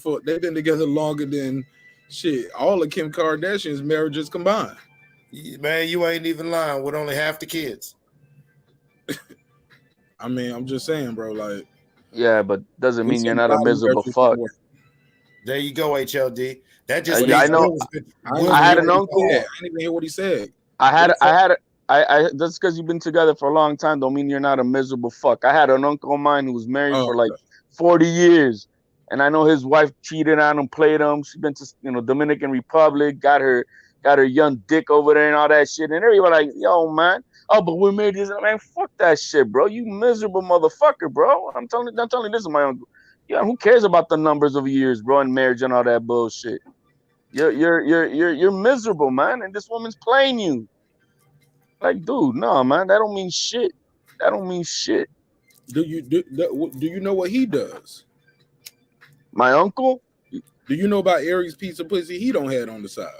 longer than shit. All of Kim Kardashian's marriages combined. Man, you ain't even lying with only half the kids. I mean, I'm just saying, bro. Like, yeah, but doesn't mean you're not a miserable fuck. There you go, HLD. That just yeah, I know. I had an uncle. I didn't even hear what he said. I just because you've been together for a long time don't mean you're not a miserable fuck. I had an uncle of mine who was married for like 40 years, and I know his wife cheated on him, played him. She been to Dominican Republic, got her young dick over there and all that shit, and everybody like, yo man, oh but we're married. Man, fuck that shit, bro. You miserable motherfucker, bro. I'm telling you, this is my uncle. Yeah, who cares about the numbers of years, bro, and marriage and all that bullshit? You're miserable, man, and this woman's playing you. Like, dude, no, man, that don't mean shit. That don't mean shit. Do you know what he does? My uncle? Do you know about Aries piece of pussy he don't have on the side?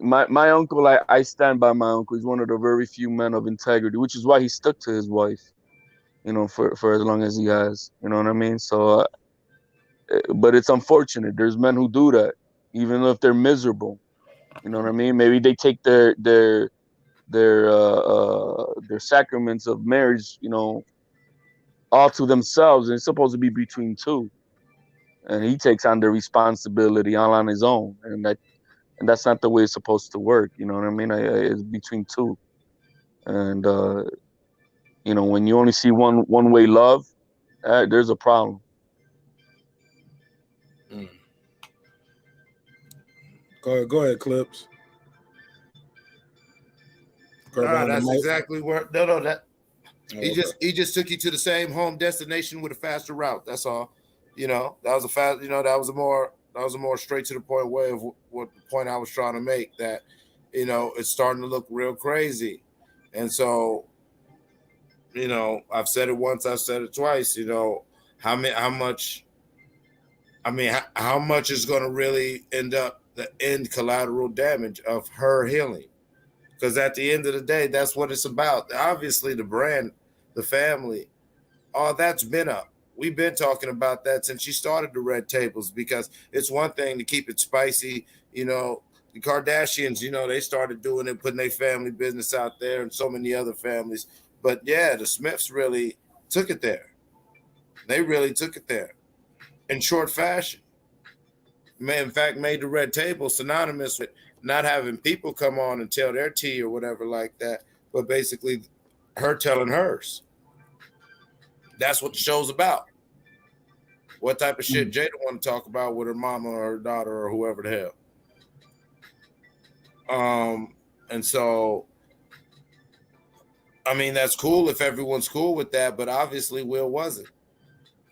My uncle. I stand by my uncle. He's one of the very few men of integrity, which is why he stuck to his wife, for as long as he has. You know what I mean? So, but it's unfortunate. There's men who do that, even if they're miserable. You know what I mean? Maybe they take their sacraments of marriage, all to themselves, and it's supposed to be between two. And he takes on the responsibility all on his own, and that's not the way it's supposed to work. You know what I mean? It's between two, and when you only see one way love, there's a problem. Go ahead, Clips. That's exactly where. No, that he just took you to the same home destination with a faster route. That's all. That was a fast. That was a more straight to the point way of what the point I was trying to make. That it's starting to look real crazy, and so I've said it once, I've said it twice. How much is going to really end up the end collateral damage of her healing? Because at the end of the day, that's what it's about. Obviously, the brand, the family, all that's been up. We've been talking about that since she started the red tables, because it's one thing to keep it spicy. The Kardashians, they started doing it, putting their family business out there, and so many other families. But yeah, the Smiths really took it there. They really took it there in short fashion. In fact, made the red table synonymous with not having people come on and tell their tea or whatever like that, but basically her telling hers. That's what the show's about. What type of shit Jada want to talk about with her mama or her daughter or whoever the hell. And so, I mean, that's cool if everyone's cool with that, but obviously Will wasn't.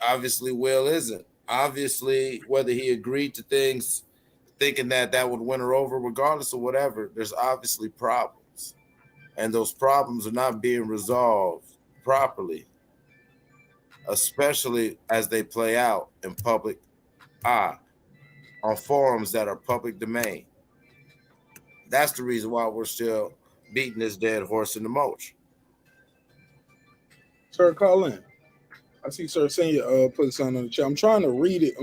Obviously Will isn't. Obviously, whether he agreed to things thinking that would win her over, regardless of whatever, there's obviously problems. And those problems are not being resolved properly, especially as they play out in public eye, on forums that are public domain. That's the reason why we're still beating this dead horse in the mulch. Sir, call in. I see Sir Senior put something on the chat. I'm trying to read it,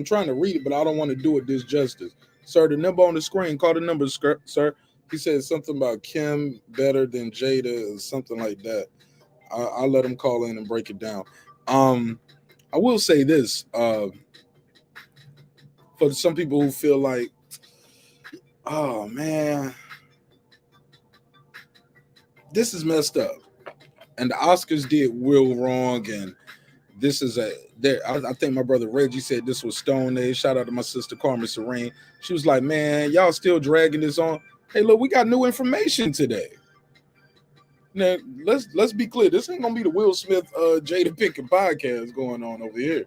but I don't want to do it disjustice. Sir, the number on the screen, call the number, sir. He said something about Kim better than Jada or something like that. I'll let him call in and break it down. I will say this, for some people who feel like, oh man, this is messed up. And the Oscars did Will wrong, and this is I think my brother Reggie said this was Stone Age. Shout out to my sister Carmen Serene. She was like, man, y'all still dragging this on. Hey, look, we got new information today. Now, let's be clear. This ain't gonna be the Will Smith Jada Pinkett podcast going on over here.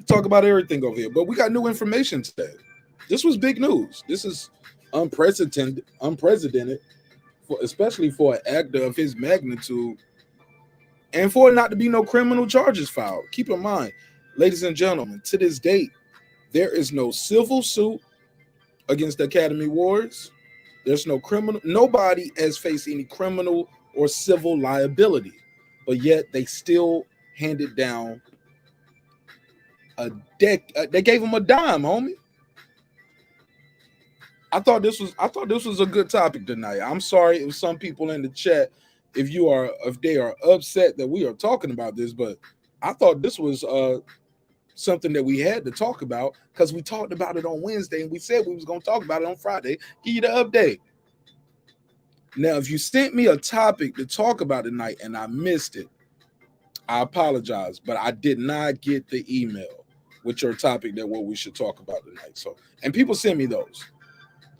talk about everything over here, but we got new information today. This was big news. This is unprecedented, especially for an actor of his magnitude, and for it not to be no criminal charges filed. Keep in mind, ladies and gentlemen, to this date, there is no civil suit against the Academy Awards. There's no criminal. Nobody has faced any criminal or civil liability, but yet they still handed down they gave him a dime, homie. I thought this was a good topic tonight. I'm sorry if some people in the chat, if they are upset that we are talking about this, but I thought this was something that we had to talk about, because we talked about it on Wednesday and we said we was going to talk about it on Friday. Give you the update. Now, if you sent me a topic to talk about tonight and I missed it, I apologize, but I did not get the email with your topic that what we should talk about tonight. So, and people send me those,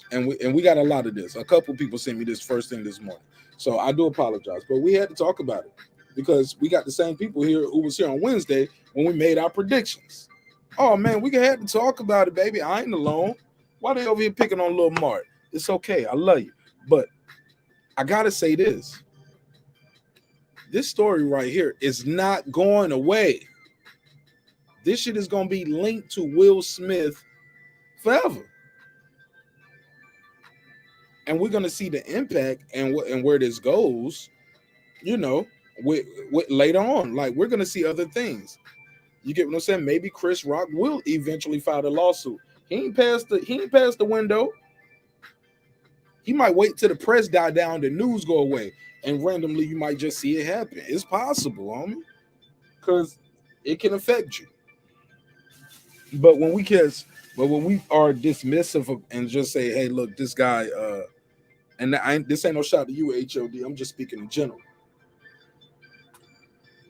and we got a lot of this. A couple people sent me this first thing this morning, so I do apologize, but we had to talk about it because we got the same people here who was here on Wednesday when we made our predictions. Oh man, we had to talk about it, baby. I ain't alone. Why they over here picking on Lil Marq? It's okay. I love you, but I gotta say this. This story right here is not going away. This shit is going to be linked to Will Smith forever. And we're going to see the impact and where this goes, you know, with later on. Like, we're going to see other things. You get what I'm saying? Maybe Chris Rock will eventually file a lawsuit. He ain't passed the window. He might wait till the press die down, the news go away, and randomly you might just see it happen. It's possible, homie, because it can affect you. But when we are dismissive of, and just say, hey, look, this guy, this ain't no shot to you, HOD. I'm just speaking in general.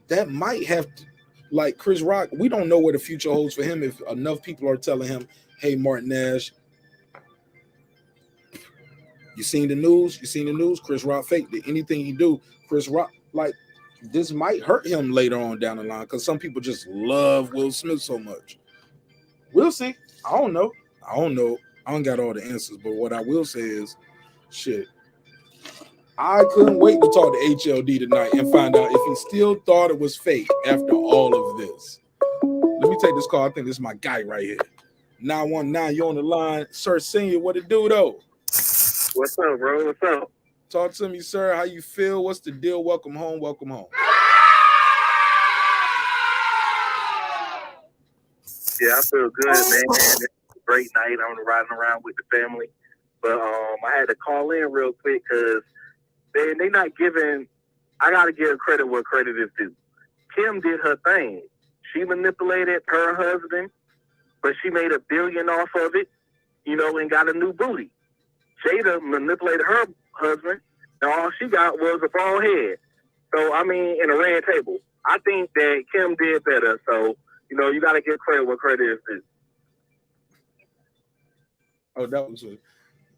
That might have to, like Chris Rock, we don't know what the future holds for him if enough people are telling him, hey, Marq Nash, you seen the news? Chris Rock faked it. Anything he do, Chris Rock, like, this might hurt him later on down the line because some people just love Will Smith so much. We'll see. I don't know. I don't got all the answers, but what I will say is, shit, I couldn't wait to talk to HLD tonight and find out if he still thought it was fake after all of this. Let me take this call. I think this is my guy right here. 919, you on the line. Sir Senior, what it do, though? What's up, bro? What's up? Talk to me, sir. How you feel? What's the deal? Welcome home. Welcome home. Yeah, I feel good, man. It's a great night. I'm riding around with the family. But I had to call in real quick because they not giving, I got to give credit where credit is due. Kim did her thing. She manipulated her husband, but she made $1 billion off of it, you know, and got a new booty. Jada manipulated her husband, and all she got was a bald head. So, I mean, in a red table. I think that Kim did better. So, you know, you got to give credit where credit is due. Oh, that was it.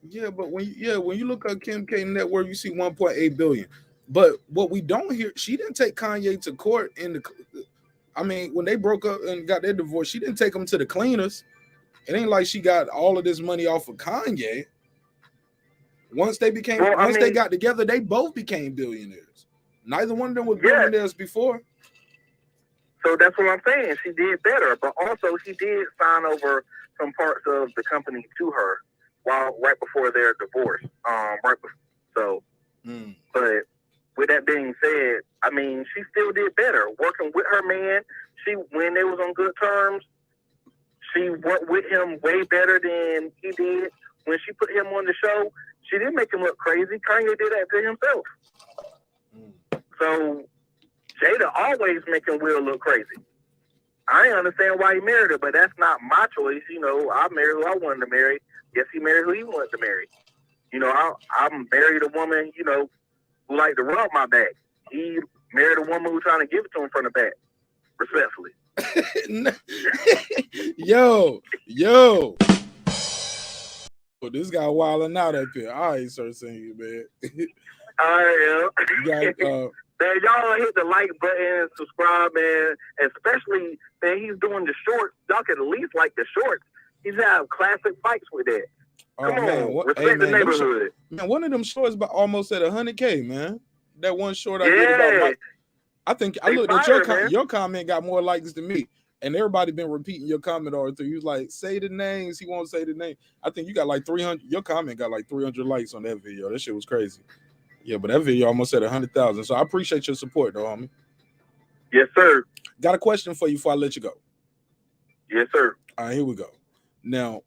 Yeah, but when you look at Kim K net worth, you see 1.8 billion. But what we don't hear, she didn't take Kanye to court when they broke up and got their divorce, she didn't take them to the cleaners. It ain't like she got all of this money off of Kanye. Once they got together, they both became billionaires. Neither one of them was billionaires before. So that's what I'm saying. She did better, but also she did sign over some parts of the company to her right before their divorce. But with that being said, I mean, she still did better working with her man. When they was on good terms, she worked with him way better than he did when she put him on the show. She didn't make him look crazy. Kanye did that to himself. So Jada always making Will look crazy. I ain't understand why he married her, but that's not my choice. You know, I married who I wanted to marry. Yes, he married who he wanted to marry. You know, I married a woman, you know, who liked to rub my back. He married a woman who trying to give it to him from the back, respectfully. Yo. Well, this guy wilding out up here. All right, Sir Senior, man. All right, You got, man, y'all hit the like button, subscribe, man. Especially, man, he's doing the shorts. Y'all can at least like the shorts. He's have classic fights with that. Come on, respect the neighborhood. Man, one of them shorts almost at 100K, man. That one short I did about Mike. I think I looked at your comment got more likes than me. And everybody been repeating your comment all through. He was like, say the names. He won't say the name. I think you got like 300. Your comment got like 300 likes on that video. That shit was crazy. Yeah, but that video almost at 100,000. So I appreciate your support, though, homie. Yes, sir. Got a question for you before I let you go. Yes, sir. All right, here we go. Now,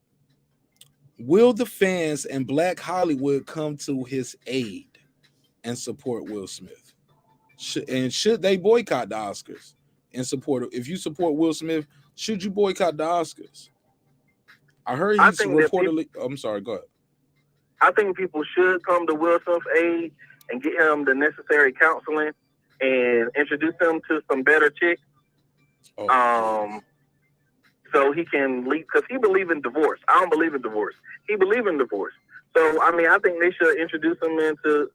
will the fans in Black Hollywood come to his aid and support Will Smith? Should they boycott the Oscars and support? If you support Will Smith, should you boycott the Oscars? I heard he's reportedly. I'm sorry. Go ahead. I think people should come to Will Smith's aid and get him the necessary counseling and introduce him to some better chicks. So he can leave, because he believes in divorce. I don't believe in divorce. He believes in divorce. So, I mean, I think they should introduce him to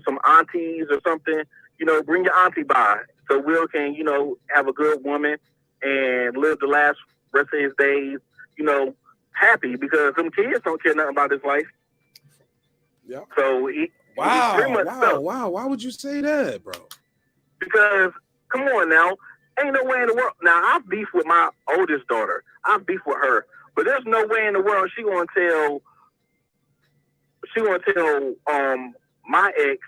some aunties or something. You know, bring your auntie by so Will can, you know, have a good woman and live the rest of his days, you know, happy, because them kids don't care nothing about his life. Yeah. So Wow. Why would you say that, bro? Because come on now, ain't no way in the world. Now I've beef with my oldest daughter. I've beef with her, but there's no way in the world she gonna tell my ex,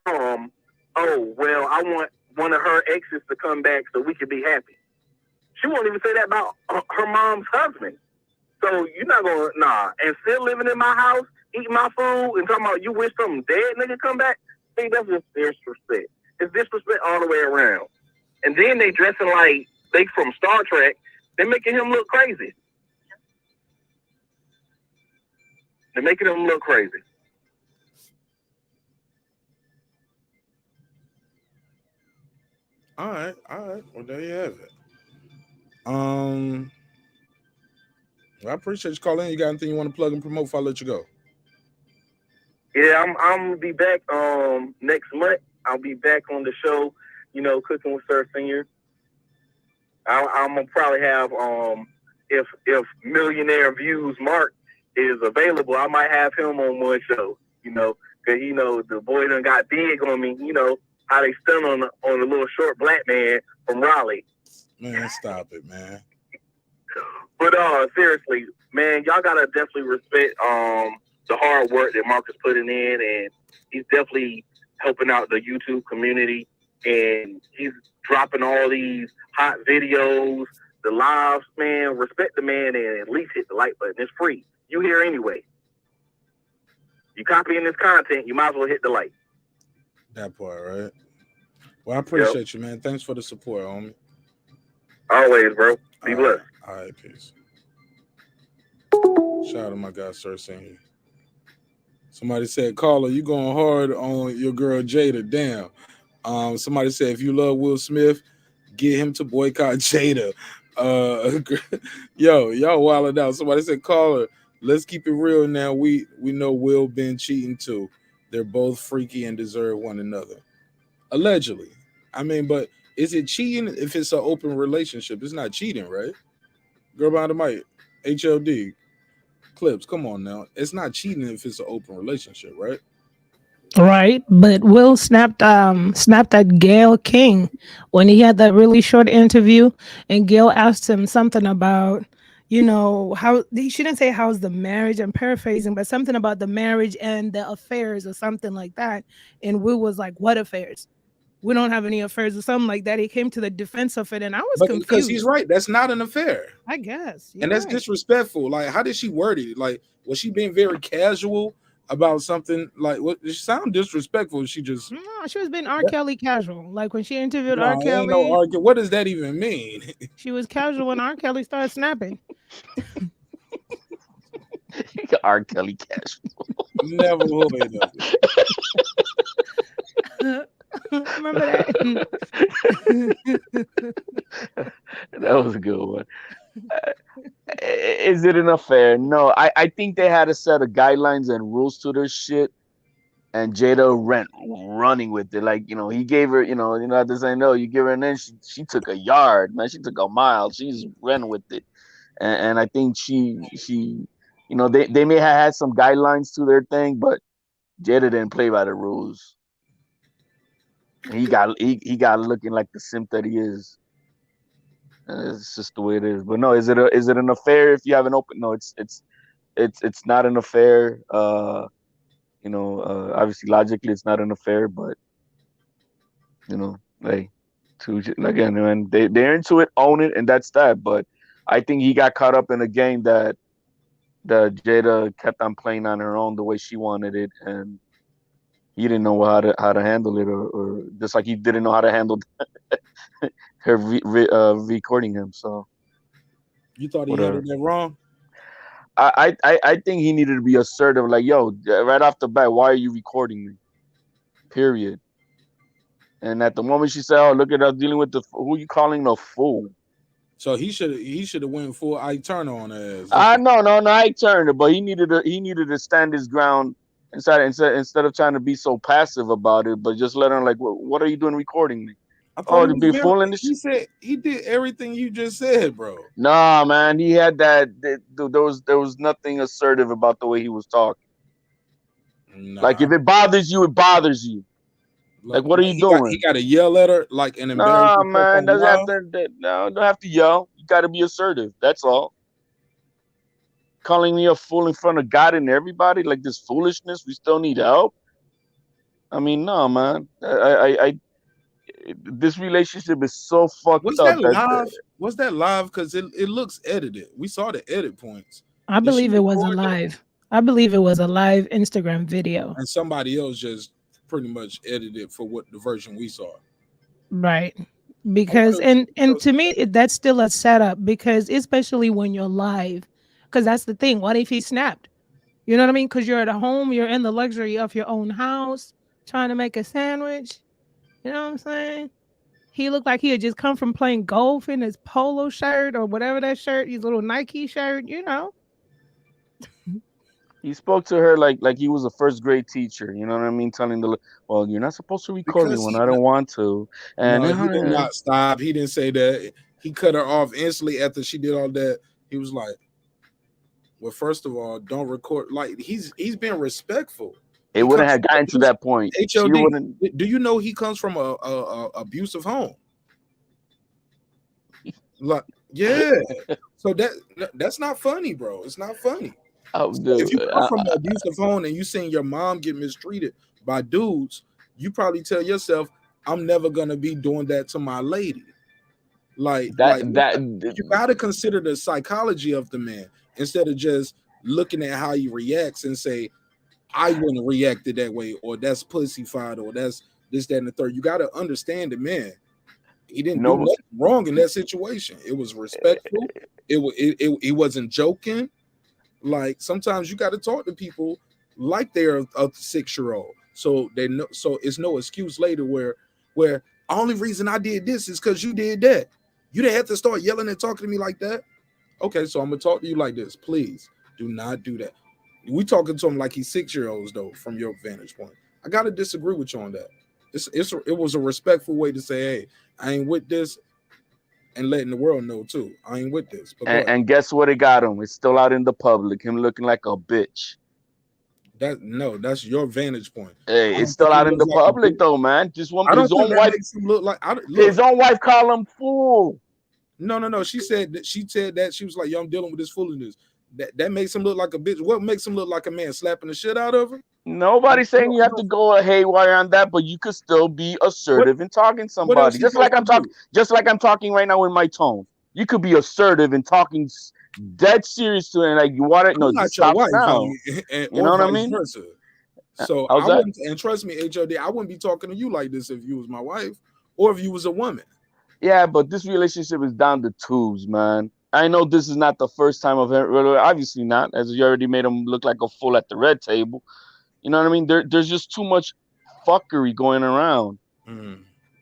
oh well, I want one of her exes to come back so we can be happy. She won't even say that about her mom's husband. So you're not gonna and still living in my house, eating my food, and talking about you wish some dead nigga come back. See, that's just disrespect. It's disrespect all the way around. And then they dressing like they from Star Trek. They're making him look crazy. They're making him look crazy. All right. Well, there you have it. I appreciate you calling in. You got anything you want to plug and promote before I let you go? Yeah, I'm gonna be back next month. I'll be back on the show, you know, Cooking with Sir Senior. I'm gonna probably have if Millionaire Views Mark is available, I might have him on one show, you know, because you know the boy done got big on me, you know how they stun on a little short black man from Raleigh. Man, stop it, man. But seriously, man, y'all gotta definitely respect the hard work that Mark is putting in, and he's definitely helping out the YouTube community, and he's dropping all these hot videos, the lives, man. Respect the man and at least hit the like button. It's free. You here anyway. You copying this content, you might as well hit the like. That part, right? Well, I appreciate you, man. Thanks for the support, homie. Always, bro. Be blessed. All right, peace. Shout out to my guy, Sir Senior. Somebody said, Carla, you going hard on your girl Jada. Damn. Somebody said, if you love Will Smith, get him to boycott Jada. Yo, y'all wilding out. Somebody said, Carla, let's keep it real now. We know Will been cheating too. They're both freaky and deserve one another. Allegedly. I mean, but is it cheating if it's an open relationship? It's not cheating, right? Girl behind the mic, HLD. Clips, come on now. It's not cheating if it's an open relationship, right? Right, but Will snapped at Gayle King when he had that really short interview, and Gayle asked him something about, you know, how she didn't say how's the marriage, I'm paraphrasing, but something about the marriage and the affairs or something like that. And Will was like, what affairs? We don't have any affairs or something like that. He came to the defense of it, and I was confused. Because he's right. That's not an affair. I guess. And that's disrespectful. Like, how did she word it? Like, was she being very casual about something? Like, what? It sound disrespectful. She just... No, she was being R. Kelly casual. Like, when she interviewed R. Kelly. What does that even mean? She was casual when R. Kelly started snapping. R. Kelly casual. Never would. Remember that? That was a good one. Is it an affair? No, I think they had a set of guidelines and rules to their shit. and Jada running with it. Like, he gave her, at the same, no, you give her, and then she took a yard, man. She took a mile. She's running with it. And I think she, they may have had some guidelines to their thing, but Jada didn't play by the rules. And he got looking like the simp that he is. It's just the way it is. But no, is it an affair if you have an open? No, it's not an affair. Obviously logically it's not an affair, but hey, again, man, they're into it, own it, and that's that. But I think he got caught up in a game that Jada kept on playing on her own the way she wanted it, and he didn't know how to handle it, or just like he didn't know how to handle her recording him. So you thought he handled that wrong? I think he needed to be assertive, like, yo, right off the bat, why are you recording me? Period. And at the moment she said, "Oh, look at us dealing with who you calling a fool?" So he should have went full Ike Turner on her ass. No, Ike Turner, but he needed to stand his ground instead of trying to be so passive about it, but just let her like, what are you doing recording me? To be fooling this. He said he did everything you just said, bro. Nah, man, he had that. There was nothing assertive about the way he was talking. Nah. Like, if it bothers you, it bothers you. Like, what are you doing? He got to yell at her like an embarrassing. Nah, man, don't have to yell. You got to be assertive. That's all. Calling me a fool in front of God and everybody, like this foolishness. We still need help. I mean, no, man. This relationship is so fucked up. Was that live? Because it looks edited. We saw the edit points. I believe it was a live. I believe it was a live Instagram video. And somebody else just pretty much edited for what the version we saw. Right. Because and to me that's still a setup, because especially when you're live, because that's the thing. What if he snapped? You know what I mean? Because you're at home, you're in the luxury of your own house, trying to make a sandwich. You know what I'm saying? He looked like he had just come from playing golf in his polo shirt or whatever that shirt, his little Nike shirt, He spoke to her like he was a first grade teacher, you know what I mean? Telling well, you're not supposed to record me when I don't want to. And he did not stop. He didn't say that. He cut her off instantly after she did all that. He was like, well, first of all, don't record. Like, he's being respectful. It wouldn't have gotten to that point. HOD, do you know he comes from a abusive home? Like, yeah. So that's not funny, bro. It's not funny. If you come from an abusive home and you seeing your mom get mistreated by dudes, you probably tell yourself, I'm never gonna be doing that to my lady. You gotta consider the psychology of the man instead of just looking at how he reacts and say, I wouldn't have reacted that way, or that's pussyfied, or that's this, that, and the third. You gotta understand the man. He didn't do nothing wrong in that situation. It was respectful. It wasn't joking. Like, sometimes you got to talk to people like they're a 6-year-old, so they know. So it's no excuse later where only reason I did this is because you did that. You didn't have to start yelling and talking to me like that. Okay, so I'm gonna talk to you like this. Please do not do that. We talking to him like he's 6-year-olds though. From your vantage point, I gotta disagree with you on that. It was a respectful way to say, hey, I ain't with this. And letting the world know too, I ain't with this. And guess what? It got him. It's still out in the public. Him looking like a bitch. That's your vantage point. Hey, it's still out in the public though, man. Just one. His own wife makes him look like. His own wife called him fool. No. She said that. She was like, "Yo, I'm dealing with this foolishness." That makes him look like a bitch. What makes him look like a man? Slapping the shit out of her? Nobody's saying you have to go haywire on that, but you could still be assertive in talking to somebody. Just like I'm talking right now in my tone. You could be assertive and talking dead serious to it, like you want it. No, just stop now. You know what I mean? So I wouldn't, and trust me, HOD, I wouldn't be talking to you like this if you was my wife or if you was a woman. Yeah, but this relationship is down the tubes, man. I know this is not the first time of it. Obviously not, as you already made him look like a fool at the red table. You know what I mean? There's just too much fuckery going around.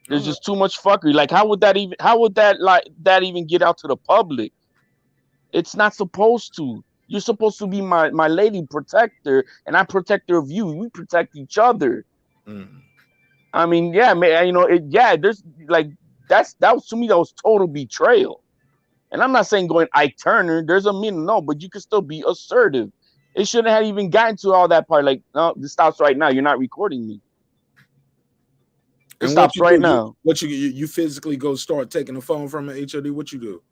There's just too much fuckery. Like, how would that even get out to the public? It's not supposed to. You're supposed to be my lady protector, and I protector of you. We protect each other. I mean, yeah, man, you know, there's like that was to me, that was total betrayal. And I'm not saying going Ike Turner, there's a meaning, no, but you can still be assertive. It shouldn't have even gotten to all that part. Like, no, this stops right now. You're not recording me. It stops right now. You physically go start taking the phone from an HOD? What you do?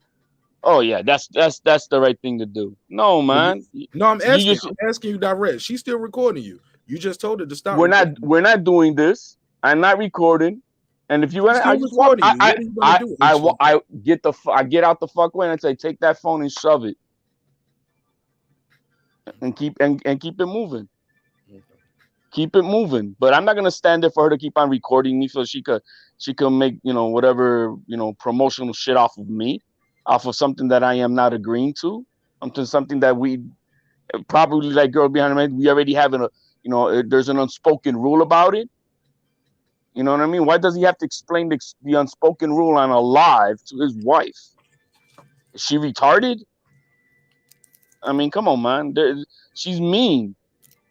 Oh yeah, that's the right thing to do. No, man. No, I'm asking you direct. She's still recording you. You just told her to stop. We're not doing this. I'm not recording. And if you want, I just walk. I get out the fuck way and I say, take that phone and shove it, and keep it moving. Keep it moving. But I'm not gonna stand there for her to keep on recording me so she could make, you know, whatever, you know, promotional shit off of me, off of something that I am not agreeing to, something that we probably, like girl behind the, we already have there's an unspoken rule about it. You know what I mean? Why does he have to explain the unspoken rule on a live to his wife? Is she retarded? I mean, come on, man. She's mean.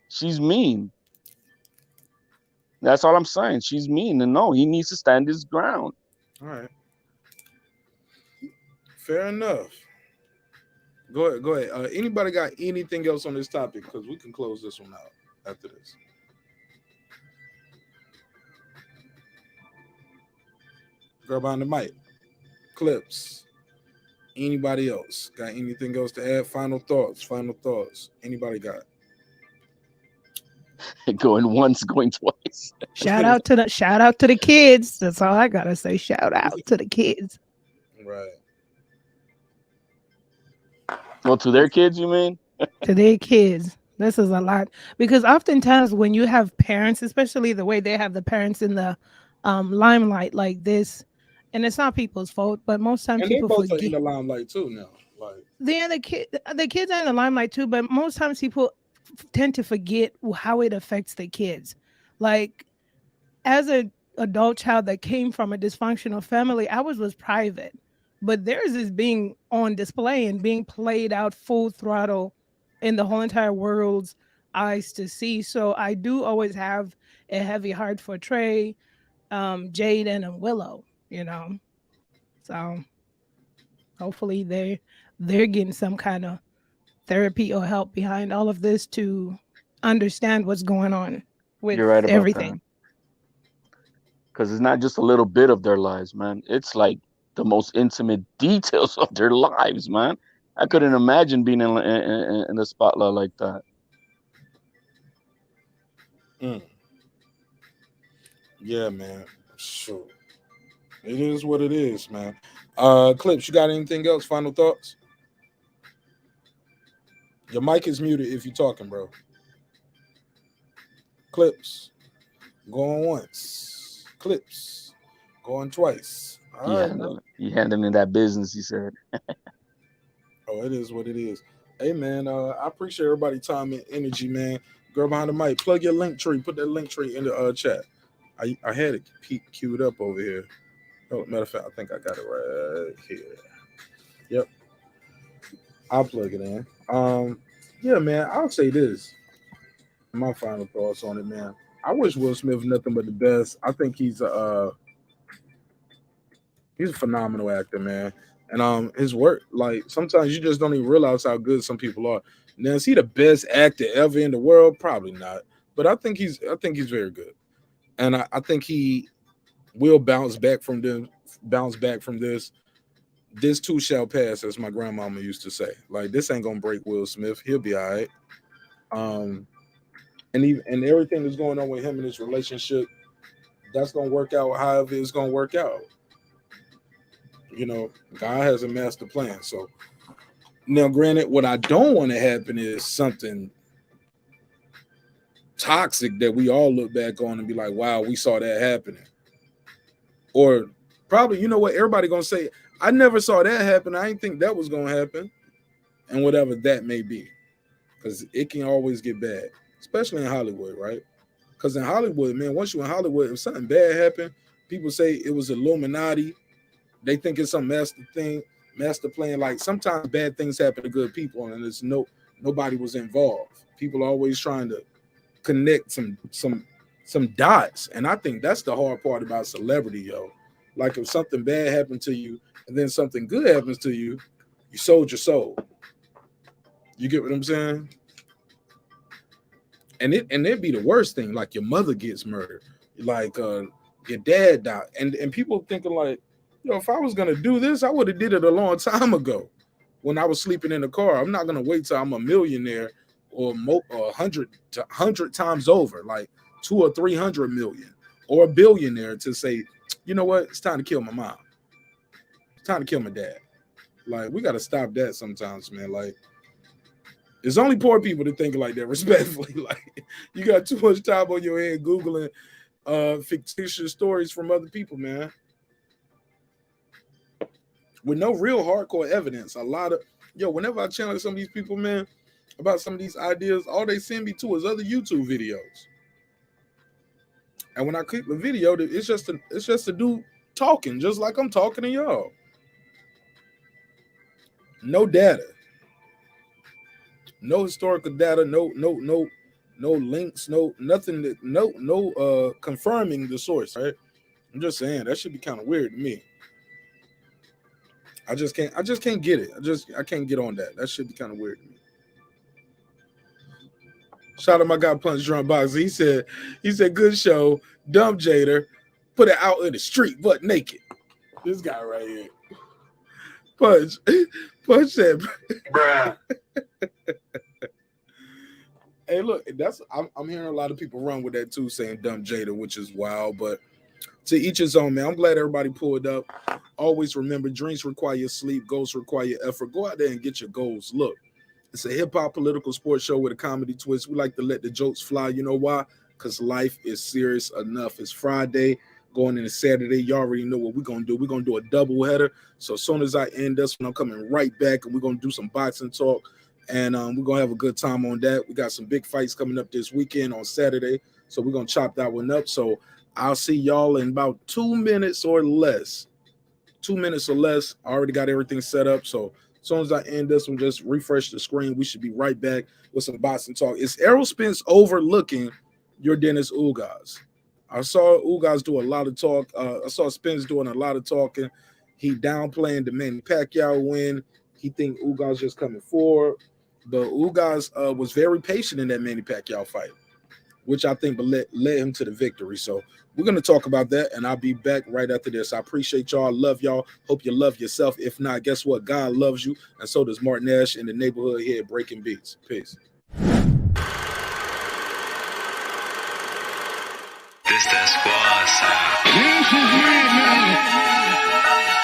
She's mean. That's all I'm saying. She's mean. And no, he needs to stand his ground. All right. Fair enough. Go ahead. Anybody got anything else on this topic? Because we can close this one out after this. Girl behind the mic. Clips. Anybody else got anything else to add? Final thoughts. Anybody got? Going once, going twice. Shout out to the kids. That's all I gotta say. Shout out to the kids. Right. Well, to their kids, you mean? To their kids. This is a lot, because oftentimes when you have parents, especially the way they have the parents in the limelight like this, and it's not people's fault, but most times and people forget. Are in the limelight too now. Like the kids are in the limelight too, but most times people tend to forget how it affects the kids. Like, as an adult child that came from a dysfunctional family, I was private, but theirs is being on display and being played out full throttle in the whole entire world's eyes to see. So I do always have a heavy heart for Trey, Jaden, and Willow, you know. So hopefully they're getting some kind of therapy or help behind all of this to understand what's going on with You're right about everything. Because it's not just a little bit of their lives, man. It's like the most intimate details of their lives, man. I couldn't imagine being in the spotlight like that. Yeah, man. Sure. It is what it is, man. Clips, you got anything else? Final thoughts? Your mic is muted if you're talking, bro. Clips, going once. Clips, going twice. He handling that business, he said. Oh, it is what it is. Hey, man, I appreciate everybody's time and energy, man. Girl behind the mic, plug your link tree. Put that link tree in the chat. I had it queued up over here. Oh, matter of fact, I think I got it right here. Yep. I'll plug it in. Yeah, man, I'll say this. My final thoughts on it, man. I wish Will Smith nothing but the best. I think he's a phenomenal actor, man. And his work, like, sometimes you just don't even realize how good some people are. Now, is he the best actor ever in the world? Probably not. But I think he's very good. And I think he will bounce back from this. This too shall pass, as my grandmama used to say. Like, this ain't gonna break Will Smith. He'll be all right. And everything that's going on with him in his relationship, that's gonna work out however it's gonna work out. You know, God has a master plan. So now, granted, what I don't want to happen is something toxic that we all look back on and be like, wow, we saw that happening. Or probably, you know what, everybody gonna say, I never saw that happen. I didn't think that was gonna happen. And whatever that may be. Because it can always get bad, especially in Hollywood, right? Because in Hollywood, man, once you're in Hollywood, if something bad happened, people say it was Illuminati. They think it's some master plan. Like, sometimes bad things happen to good people, and there's Nobody was involved. People are always trying to connect some dots, and I think that's the hard part about celebrity, yo. Like if something bad happened to you and then something good happens to you, you sold your soul. You get what I'm saying? And it'd be the worst thing, like your mother gets murdered, like your dad died, and people thinking like, if I was gonna do this, I would have did it a long time ago when I was sleeping in the car. I'm not gonna wait till I'm a millionaire or 100 times over, like 200 or 300 million, or a billionaire to say, you know what, it's time to kill my mom. It's time to kill my dad. Like, we gotta stop that sometimes, man. Like, it's only poor people that think like that, respectfully. Like, you got too much time on your head Googling fictitious stories from other people, man. With no real hardcore evidence. Whenever I challenge some of these people, man, about some of these ideas, all they send me to is other YouTube videos. And when I click the video, it's just a dude talking, just like I'm talking to y'all. No data. No historical data, no links, no nothing, no confirming the source, right? I'm just saying that should be kind of weird to me. I just can't get it. I can't get on that. That should be kind of weird to me. Shout out my guy Punch Drunk Box. He said, good show, dumb Jada, put it out in the street, butt naked. This guy right here. Punch said, bruh. Hey, look, I'm hearing a lot of people run with that too, saying dumb Jada, which is wild, but to each his own, man. I'm glad everybody pulled up. Always remember, dreams require sleep, goals require effort. Go out there and get your goals. Look, it's a hip-hop political sports show with a comedy twist. We like to let the jokes fly. You know why? Because life is serious enough. It's Friday, going into Saturday. You already know what we're going to do. We're going to do a double header. So as soon as I end this one, I'm coming right back, and we're going to do some boxing talk. And we're going to have a good time on that. We got some big fights coming up this weekend on Saturday. So we're going to chop that one up. So I'll see y'all in about 2 minutes or less. 2 minutes or less. I already got everything set up. So as soon as I end this one, just refresh the screen. We should be right back with some boxing talk. Is Errol Spence overlooking your Dennis Ugas? I saw Ugas do a lot of talk. I saw Spence doing a lot of talking. He downplaying the Manny Pacquiao win. He think Ugas just coming forward. But Ugas was very patient in that Manny Pacquiao fight, which I think led him to the victory. So we're going to talk about that, and I'll be back right after this. I appreciate y'all. Love y'all. Hope you love yourself. If not, guess what? God loves you, and so does Marq Nash in the neighborhood here at Breaking Beats. Peace. This that squad sound.